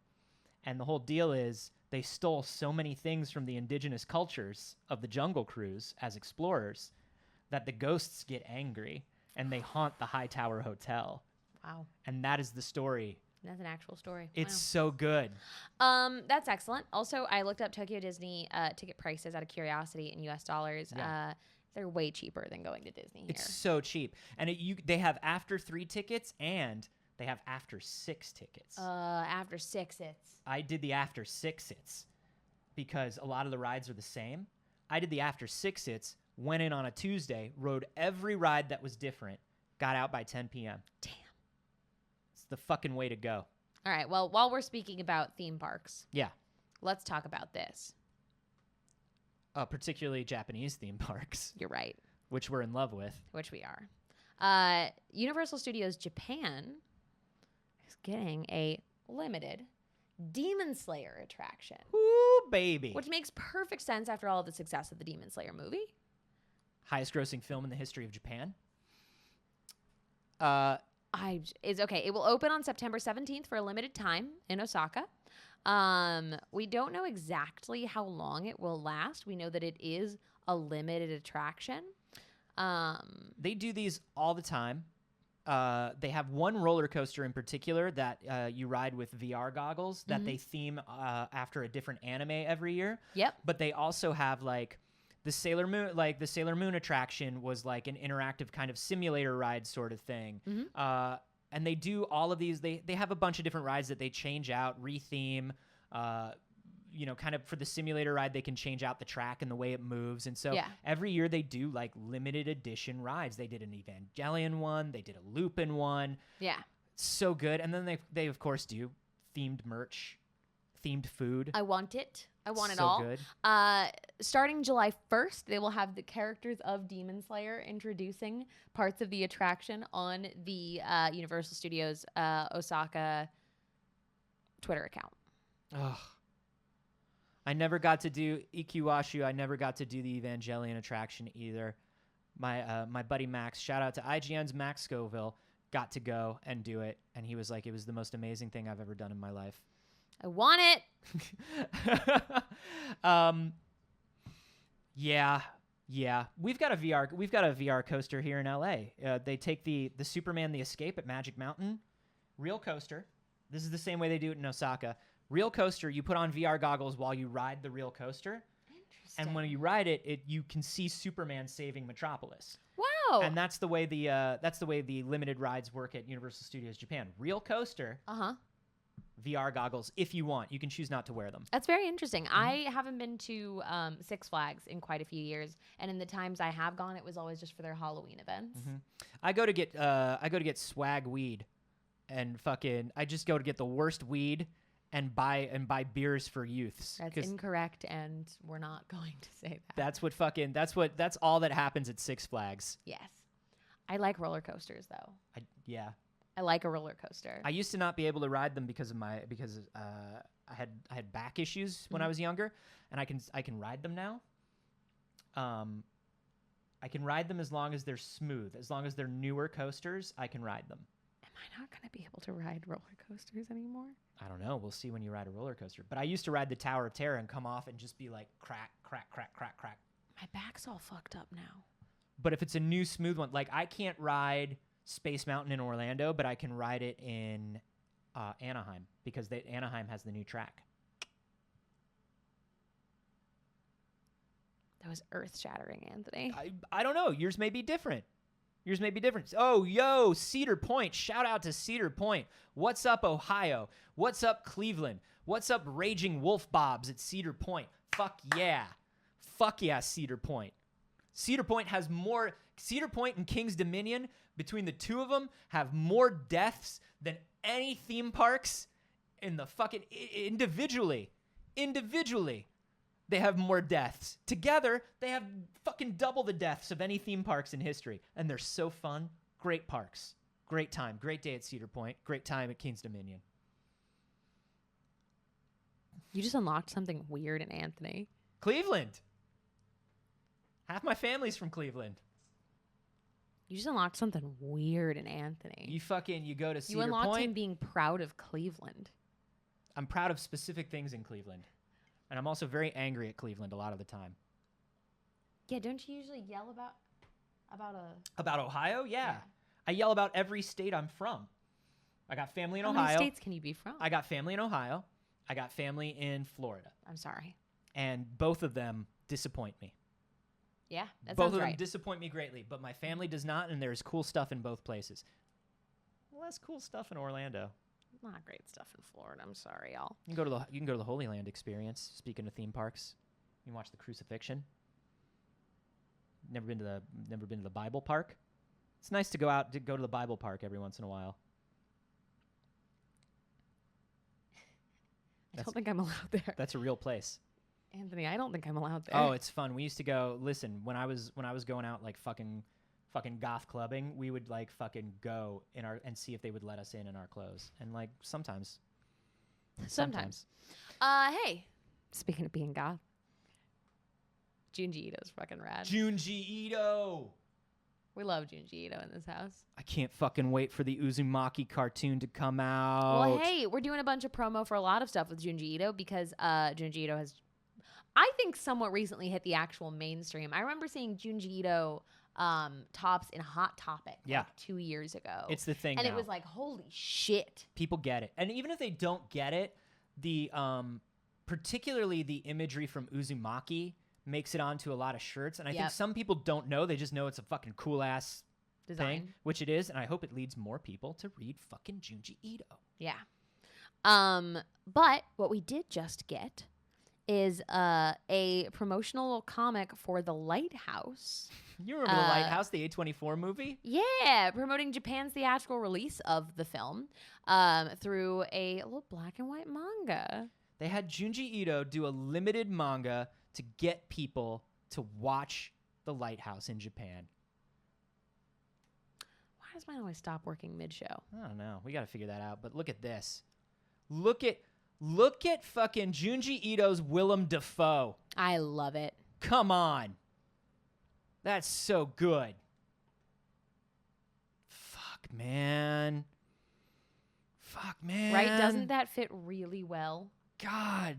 And the whole deal is they stole so many things from the indigenous cultures of the Jungle Cruise as explorers that the ghosts get angry and they haunt the Hightower Hotel. Wow. And that is the story. That's an actual story. It's so good. That's excellent. Also, I looked up Tokyo Disney ticket prices out of curiosity in US dollars. Yeah. They're way cheaper than going to Disney here. It's so cheap. And they have after 3 tickets and they have after 6 tickets. After 6, it's... I did the after 6 its because a lot of the rides are the same. I did the after 6 its, went in on a Tuesday, rode every ride that was different, got out by 10 p.m. Damn. It's the fucking way to go. All right, well, while we're speaking about theme parks, Yeah. let's talk about this. Particularly Japanese theme parks, You're right, which we're in love with. which we are. Universal Studios Japan is getting a limited Demon Slayer attraction, Ooh, baby. which makes perfect sense after all of the success of the Demon Slayer movie. Highest grossing film in the history of Japan. It's okay. It will open on September 17th for a limited time in Osaka. We don't know exactly how long it will last. We know that it is a limited attraction. They do these all the time. They have one roller coaster in particular that you ride with VR goggles that they theme after a different anime every year. Yep. But they also have like the Sailor Moon attraction was like an interactive kind of simulator ride sort of thing. And they do all of these. They have a bunch of different rides that they change out, retheme. Kind of for the simulator ride, they can change out the track and the way it moves. And so every year they do like limited edition rides. They did an Evangelion one. They did a Lupin one. Yeah. So good. And then they of course do themed merch, themed food. I want it. I want it So all. good. Starting July 1st, they will have the characters of Demon Slayer introducing parts of the attraction on the Universal Studios Osaka Twitter account. Ugh. I never got to do Ikiwashu. I never got to do the Evangelion attraction either. My buddy Max, shout out to IGN's Max Scoville, got to go and do it. And he was like, it was the most amazing thing I've ever done in my life. I want it. Yeah. We've got a VR coaster here in LA. They take the Superman the Escape at Magic Mountain. Real coaster. This is the same way they do it in Osaka. Real coaster, you put on VR goggles while you ride the real coaster. Interesting. And when you ride it, you can see Superman saving Metropolis. Wow. And that's the way the limited rides work at Universal Studios Japan. Real coaster, VR goggles if you want. You can choose not to wear them. That's very interesting. I haven't been to Six Flags in quite a few years, and in the times I have gone, it was always just for their Halloween events. I go to get swag weed, and I just go to get the worst weed and buy beers for youths. That's incorrect, and we're not going to say that. That's all that happens at Six Flags. Yes. I like roller coasters, though. I like a roller coaster. I used to not be able to ride them because I had back issues when I was younger, and I can ride them now. I can ride them as long as they're smooth, as long as they're newer coasters. I can ride them. Am I not going to be able to ride roller coasters anymore? I don't know. We'll see when you ride a roller coaster. But I used to ride the Tower of Terror and come off and just be like crack, crack, crack, crack, crack. My back's all fucked up now. But if it's a new smooth one, like I can't ride Space Mountain in Orlando, but I can ride it in Anaheim because Anaheim has the new track. That was earth-shattering, Anthony. I don't know. Yours may be different. Oh, yo, Cedar Point. Shout out to Cedar Point. What's up, Ohio? What's up, Cleveland? What's up, Raging Wolf Bobs at Cedar Point? Fuck yeah, Cedar Point. Cedar Point and King's Dominion, between the two of them, have more deaths than any theme parks in the fucking individually. they have more deaths. Together, they have fucking double the deaths of any theme parks in history. And they're so fun. Great parks. Great time. Great day at Cedar Point. Great time at King's Dominion. You just unlocked something weird in Anthony. Cleveland. Half my family's from Cleveland. You just unlocked something weird in Anthony. You go to Cedar You unlocked Point. him being proud of Cleveland. I'm proud of specific things in Cleveland. And I'm also very angry at Cleveland a lot of the time. Yeah, don't you usually yell about About Ohio? Yeah. Yeah. I yell about every state I'm from. I got family in How Ohio. many states can you be from? I got family in Ohio. I got family in Florida. I'm sorry. And both of them disappoint me. Yeah, that Both sounds of right. them disappoint me greatly, but my family does not, and there's cool stuff in both places. Less cool stuff in Orlando. Not great stuff in Florida. I'm sorry, y'all. You can go to the Holy Land experience. Speaking of theme parks, you can watch the crucifixion. Never been to the Bible park. It's nice to go to the Bible park every once in a while. I don't think I'm allowed there. That's a real place. Anthony, I don't think I'm allowed there. Oh, it's fun. We used to go. Listen, when I was going out like fucking goth clubbing, we would like fucking go and see if they would let us in our clothes. And like sometimes. Hey, speaking of being goth, Junji Ito's fucking rad. Junji Ito. We love Junji Ito in this house. I can't fucking wait for the Uzumaki cartoon to come out. Well, hey, we're doing a bunch of promo for a lot of stuff with Junji Ito because Junji Ito has, I think, somewhat recently hit the actual mainstream. I remember seeing Junji Ito tops in Hot Topic like 2 years ago. It's the thing and now. it was like, holy shit. People get it. And even if they don't get it, the particularly the imagery from Uzumaki makes it onto a lot of shirts. And I think some people don't know. They just know it's a fucking cool-ass thing, which it is. And I hope it leads more people to read fucking Junji Ito. Yeah. But what we did just get is a promotional comic for The Lighthouse. You remember The Lighthouse, the A24 movie? Yeah, promoting Japan's theatrical release of the film through a little black and white manga. They had Junji Ito do a limited manga to get people to watch The Lighthouse in Japan. Why does mine always stop working mid-show? I don't know. We got to figure that out. But look at this. Look at fucking Junji Ito's Willem Dafoe. I love it. Come on. That's so good. Fuck, man. Right? Doesn't that fit really well? God.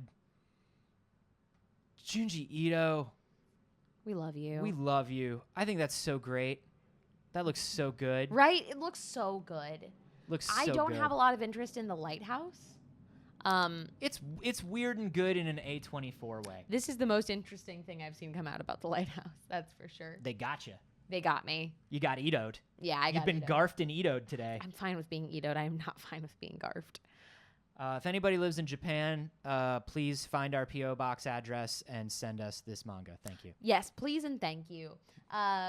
Junji Ito. We love you. We love you. I think that's so great. That looks so good. Right? It looks so good. I don't have a lot of interest in The Lighthouse. It's weird and good in an A24 way. This is the most interesting thing I've seen come out about The Lighthouse. That's for sure. They got you. They got me. You got Ito'd. Yeah, I got You've been Ito'd. garfed and Ito'd today. I'm fine with being Ito'd. I am not fine with being garfed. If anybody lives in Japan, please find our P.O. Box address and send us this manga. Thank you. Yes, please and thank you.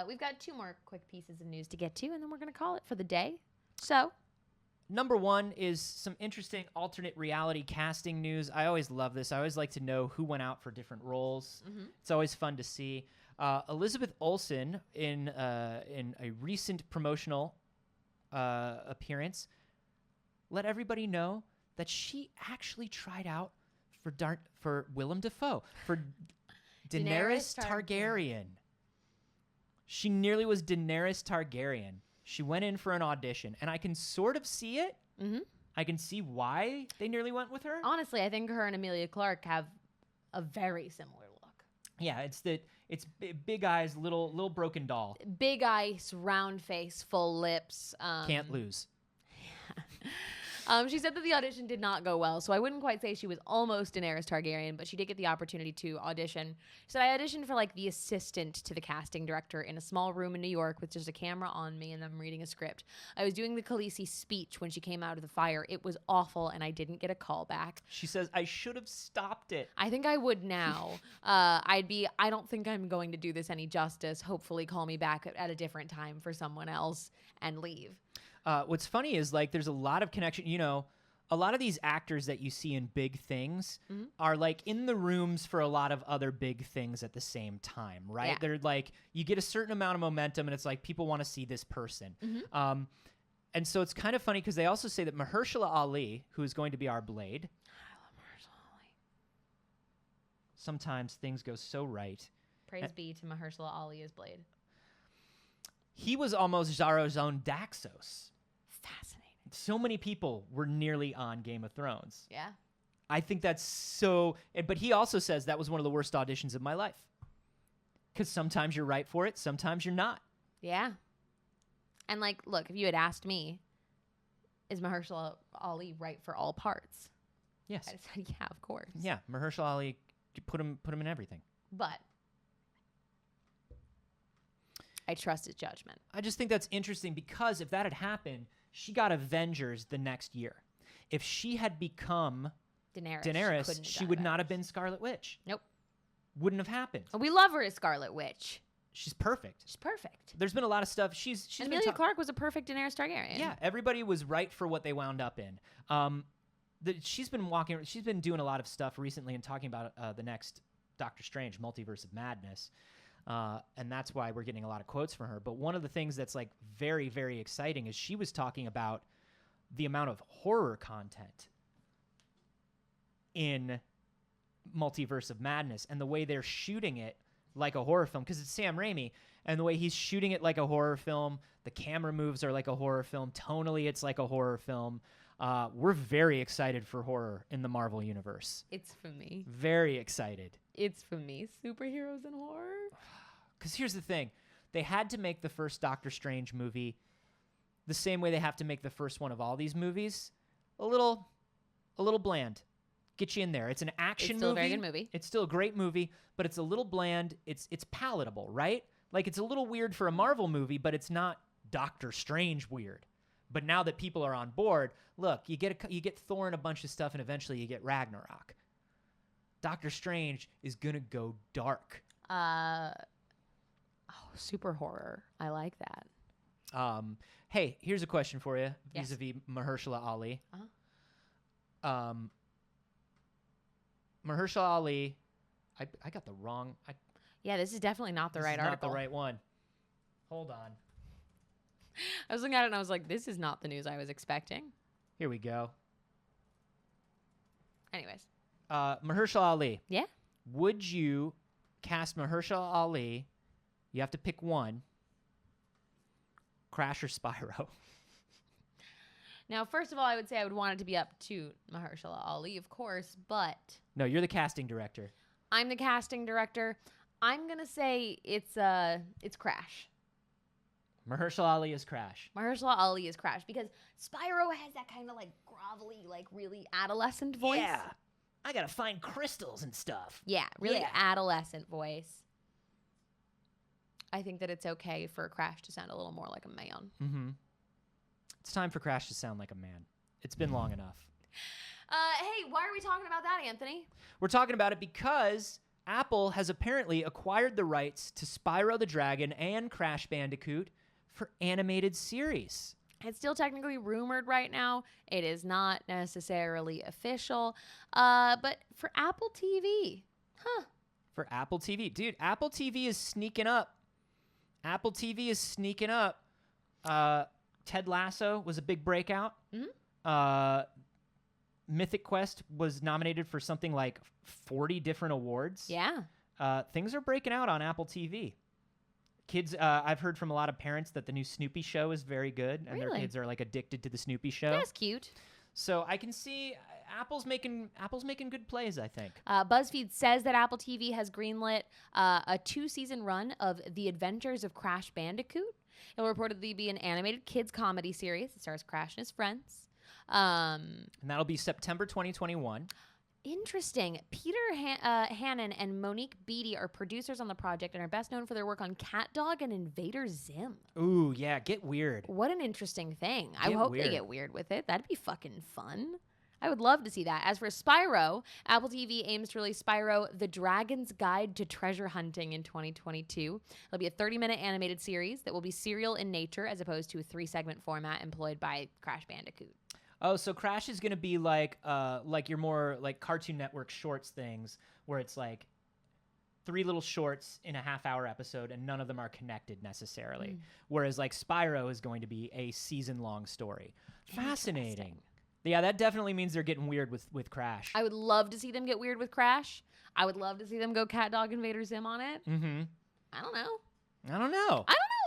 We've got 2 more quick pieces of news to get to, and then we're going to call it for the day. So, number 1 is some interesting alternate reality casting news. I always love this. I always like to know who went out for different roles. Mm-hmm. It's always fun to see. Elizabeth Olsen, in a recent promotional appearance, let everybody know that she actually tried out for Willem Dafoe, for Daenerys Targaryen. She nearly was Daenerys Targaryen. She went in for an audition, and I can sort of see it. Mm-hmm. I can see why they nearly went with her. Honestly, I think her and Emilia Clarke have a very similar look. Yeah, it's big eyes, little broken doll. Big eyes, round face, full lips. Can't lose. She said that the audition did not go well, so I wouldn't quite say she was almost Daenerys Targaryen, but she did get the opportunity to audition. She said, I auditioned for like the assistant to the casting director in a small room in New York with just a camera on me and I'm reading a script. I was doing the Khaleesi speech when she came out of the fire. It was awful and I didn't get a call back. She says, I should have stopped it. I think I would now. I don't think I'm going to do this any justice. Hopefully call me back at a different time for someone else and leave. What's funny is like there's a lot of connection. You know, a lot of these actors that you see in big things Mhm. are like in the rooms for a lot of other big things at the same time, right? Yeah. They're like, you get a certain amount of momentum and it's like people want to see this person. Mhm. And so it's kind of funny because they also say that Mahershala Ali, who is going to be our Blade, I love Mahershala Ali. sometimes things go so right. Praise be to Mahershala Ali as Blade. He was almost Zaro's own Daxos. Fascinating. So many people were nearly on Game of Thrones. Yeah. I think that's so... But he also says that was one of the worst auditions of my life. Because sometimes you're right for it, sometimes you're not. Yeah. And like, look, if you had asked me, is Mahershala Ali right for all parts? Yes. I'd have said, yeah, of course. Yeah, Mahershala Ali, you put him in everything. But I trust his judgment. I just think that's interesting because if that had happened, she got Avengers the next year. If she had become Daenerys, couldn't she have would done not it. have been Scarlet Witch. Nope. Wouldn't have happened. And we love her as Scarlet Witch. She's perfect. She's perfect. There's been a lot of stuff. She's And been Emilia Clarke was a perfect Daenerys Targaryen. Yeah, everybody was right for what they wound up in. She's been doing a lot of stuff recently and talking about the next Doctor Strange, Multiverse of Madness. And that's why we're getting a lot of quotes from her. But one of the things that's like very, very exciting is she was talking about the amount of horror content in Multiverse of Madness and the way they're shooting it like a horror film, because it's Sam Raimi, and the way he's shooting it like a horror film, the camera moves are like a horror film, tonally it's like a horror film. We're very excited for horror in the Marvel Universe. It's for me. Very excited. It's for me. Superheroes and horror. Because here's the thing. They had to make the first Doctor Strange movie the same way they have to make the first one of all these movies. A little bland. Get you in there. It's an action movie. It's still a very good movie. It's still a great movie, but it's a little bland. It's palatable, right? Like, it's a little weird for a Marvel movie, but it's not Doctor Strange weird. But now that people are on board, look, you get Thor and a bunch of stuff, and eventually you get Ragnarok. Doctor Strange is gonna go dark. Super horror. I like that. Hey, here's a question for you, Yes. vis-a-vis Mahershala Ali. Uh-huh. Mahershala Ali, I got the wrong. Yeah, this is definitely not the This right is article. Not the right one. Hold on. I was looking at it and I was like, this is not the news I was expecting. Here we go. Anyways. Mahershala Ali. Yeah? Would you cast Mahershala Ali? You have to pick one. Crash or Spyro? Now, first of all, I would say I would want it to be up to Mahershala Ali, of course, but No, you're the casting director. I'm the casting director. I'm going to say it's Crash. Mahershala Ali is Crash. Mahershala Ali is Crash because Spyro has that kind of like grovelly, like really adolescent voice. Yeah. I gotta find crystals and stuff. Yeah, really Yeah. adolescent voice. I think that it's okay for Crash to sound a little more like a man. Mm-hmm. It's time for Crash to sound like a man. It's been long enough. Hey, why are we talking about that, Anthony? We're talking about it because Apple has apparently acquired the rights to Spyro the Dragon and Crash Bandicoot for animated series. It's still technically rumored right now. It is not necessarily official. But for Apple TV, For Apple TV. Dude, Apple TV is sneaking up. Apple TV is sneaking up. Ted Lasso was a big breakout. Mhm. Mythic Quest was nominated for something like 40 different awards. Yeah. Things are breaking out on Apple TV. Kids, I've heard from a lot of parents that the new Snoopy show is very good, and their Really? kids are like addicted to the Snoopy show. That's cute. So I can see Apple's making good plays, I think. BuzzFeed says that Apple TV has greenlit a 2-season run of The Adventures of Crash Bandicoot. It will reportedly be an animated kids comedy series. It stars Crash and his friends. And that'll be September 2021. Interesting. Peter Hannon and Monique Beatty are producers on the project and are best known for their work on Cat Dog and Invader Zim. Ooh, yeah, get weird. What an interesting thing. I Get hope weird. they get weird with it. That'd be fucking fun. I would love to see that. As for Spyro, Apple TV aims to release Spyro The Dragon's Guide to Treasure Hunting in 2022. It'll be a 30-minute animated series that will be serial in nature as opposed to a 3-segment format employed by Crash Bandicoot. Oh, so Crash is gonna be like your more like Cartoon Network shorts things, where it's like 3 little shorts in a half-hour episode, and none of them are connected necessarily. Whereas like Spyro is going to be a season-long story. Fascinating. Yeah, that definitely means they're getting weird with Crash. I would love to see them get weird with Crash. I would love to see them go Cat Dog Invader Zim on it. Mm-hmm. I don't know. I don't know.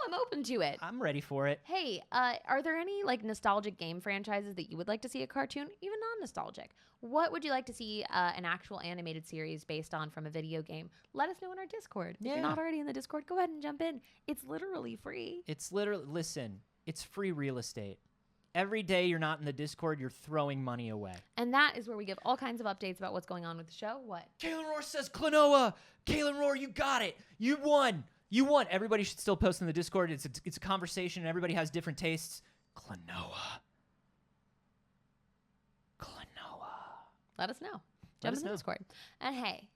I'm open to it. I'm ready for it. Hey, are there any like nostalgic game franchises that you would like to see a cartoon, even non-nostalgic? What would you like to see an actual animated series based on from a video game? Let us know in our Discord. If you're not already in the Discord, go ahead and jump in. It's literally free. Listen, it's free real estate. Every day you're not in the Discord, you're throwing money away. And that is where we give all kinds of updates about what's going on with the show. What? Kalen Roar says, Klonoa! Kalen Roar, you got it! You won! You won! Everybody should still post in the Discord. It's a conversation, and everybody has different tastes. Klonoa. Let us know. Jump in the Discord. And hey,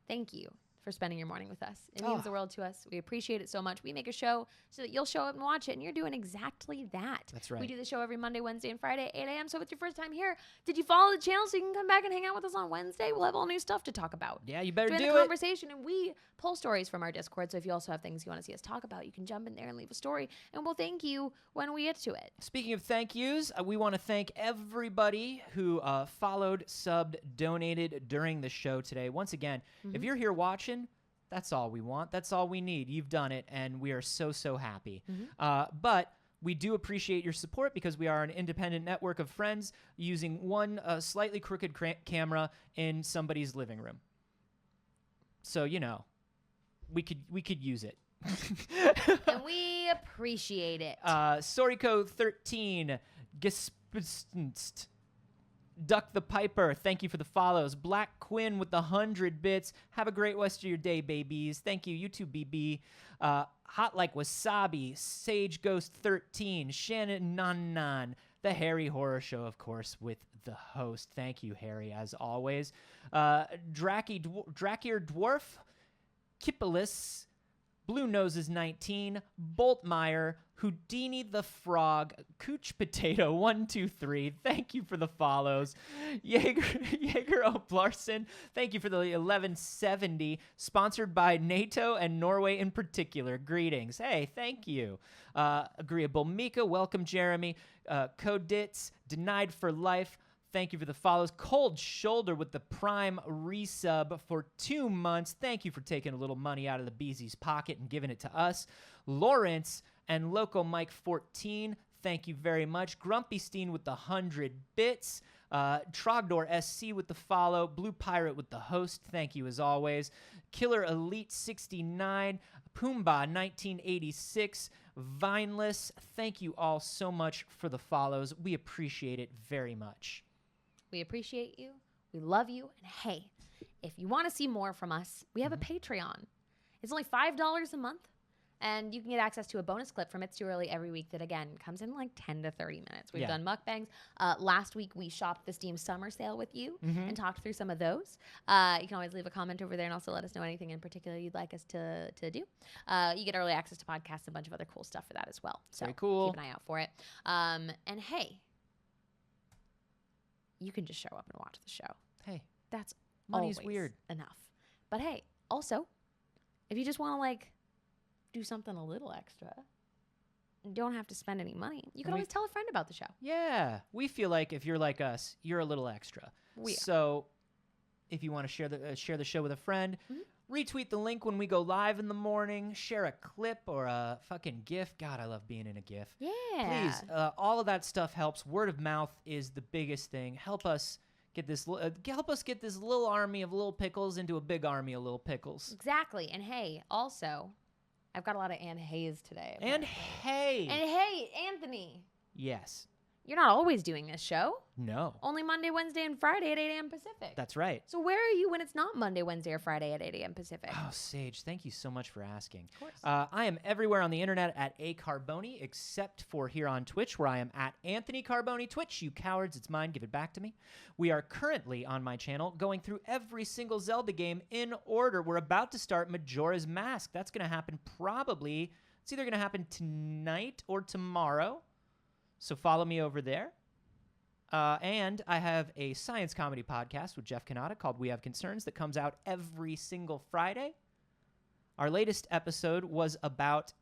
thank you for spending your morning with us. It means the world to us. We appreciate it so much. We make a show so that you'll show up and watch it, and you're doing exactly that. That's right. We do the show every Monday, Wednesday, and Friday at 8 a.m. So if it's your first time here, did you follow the channel so you can come back and hang out with us on Wednesday? We'll have all new stuff to talk about. Yeah, you better During do the it. conversation, and we pull stories from our Discord. So if you also have things you want to see us talk about, you can jump in there and leave a story, and we'll thank you when we get to it. Speaking of thank yous, we want to thank everybody who followed, subbed, donated during the show today. Once again, if you're here watching, that's all we want. That's all we need. You've done it, and we are so, so happy. But we do appreciate your support because we are an independent network of friends using one slightly crooked camera in somebody's living room. So, you know, we could use it. And we appreciate it. Soriko 13, Duck the Piper, thank you for the follows. Black Quinn with the 100 bits. Have a great rest of your day, babies. Thank you. You too, BB. Hot Like Wasabi, Sage Ghost 13, Shannon Nan, The Harry Horror Show, of course, with the host. Thank you, Harry, as always. Drakier Dwarf, Kippolis, Blue Noses 19, Boltmeyer, Houdini the Frog, Cooch Potato 123. Thank you for the follows. Jaeger Oplarson, thank you for the 1170. Sponsored by NATO and Norway in particular. Greetings. Hey, thank you. Agreeable Mika, welcome Jeremy. Codits, Denied for Life. Thank you for the follows. Cold Shoulder with the Prime resub for 2 months. Thank you for taking a little money out of the Beezy's pocket and giving it to us. Lawrence and Loco Mike 14. Thank you very much. Grumpy Steen with the 100 bits. Trogdor SC with the follow. Blue Pirate with the host. Thank you as always. Killer Elite 69. Pumbaa 1986. Vineless. Thank you all so much for the follows. We appreciate it very much. We appreciate you. We love you. And hey, if you want to see more from us, we have a Patreon. It's only $5 a month. And you can get access to a bonus clip from It's Too Early every week that, again, comes in like 10 to 30 minutes. We've done mukbangs. Last week, we shopped the Steam Summer Sale with you and talked through some of those. You can always leave a comment over there and also let us know anything in particular you'd like us to do. You get early access to podcasts and a bunch of other cool stuff for that as well. So very cool. Keep an eye out for it. And hey, you can just show up and watch the show. Hey, that's money's always weird enough. But hey, also, if you just want to like do something a little extra, you don't have to spend any money. You can always tell a friend about the show. Yeah, we feel like if you're like us, you're a little extra. So if you want to share the show with a friend, retweet the link when we go live in the morning, share a clip or a fucking GIF. God, I love being in a GIF. Yeah. Please, all of that stuff helps. Word of mouth is the biggest thing. Help us get this little army of little pickles into a big army of little pickles. Exactly. And hey, also, I've got a lot of and heys today. And hey. And hey, Anthony. Yes. You're not always doing this show. No. Only Monday, Wednesday, and Friday at 8 a.m. Pacific. That's right. So where are you when it's not Monday, Wednesday, or Friday at 8 a.m. Pacific? Oh, Saige, thank you so much for asking. Of course. I am everywhere on the internet at A Carboni, except for here on Twitch, where I am at Anthony Carboni. Twitch, you cowards, it's mine. Give it back to me. We are currently on my channel going through every single Zelda game in order. We're about to start Majora's Mask. That's going to happen probably. It's either going to happen tonight or tomorrow. So follow me over there. And I have a science comedy podcast with Jeff Kanata called We Have Concerns that comes out every single Friday. Our latest episode was about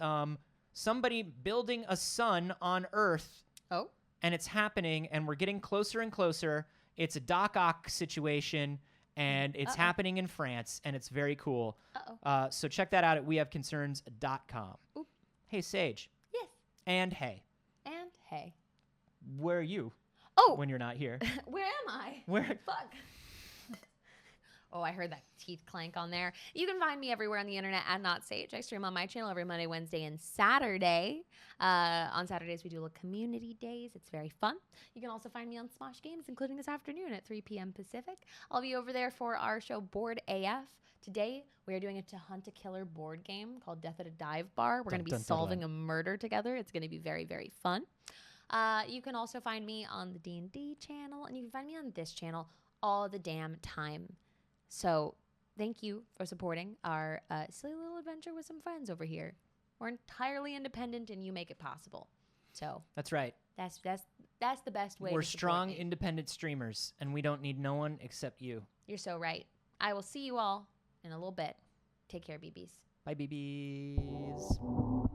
somebody building a sun on Earth. Oh. And it's happening, and we're getting closer and closer. It's a Doc Ock situation, and it's happening in France, and it's very cool. So check that out at wehaveconcerns.com. Oop. Hey, Saige. Yes. And hey. And hey. Where are you when you're not here? Where am I? Where? Fuck. Oh, I heard that teeth clank on there. You can find me everywhere on the internet at Not Sage. I stream on my channel every Monday, Wednesday, and Saturday. On Saturdays, we do little community days. It's very fun. You can also find me on Smosh Games, including this afternoon at 3 p.m. Pacific. I'll be over there for our show Board AF. Today, we are doing a To Hunt a Killer board game called Death at a Dive Bar. We're going to be solving a murder together. It's going to be very, very fun. You can also find me on the D&D channel, and you can find me on this channel all the damn time. So thank you for supporting our silly little adventure with some friends over here. We're entirely independent, and you make it possible. So that's right. That's the best way. We're to support strong, me. independent streamers, and we don't need no one except you. You're so right. I will see you all in a little bit. Take care, BBs. Bye, BBs.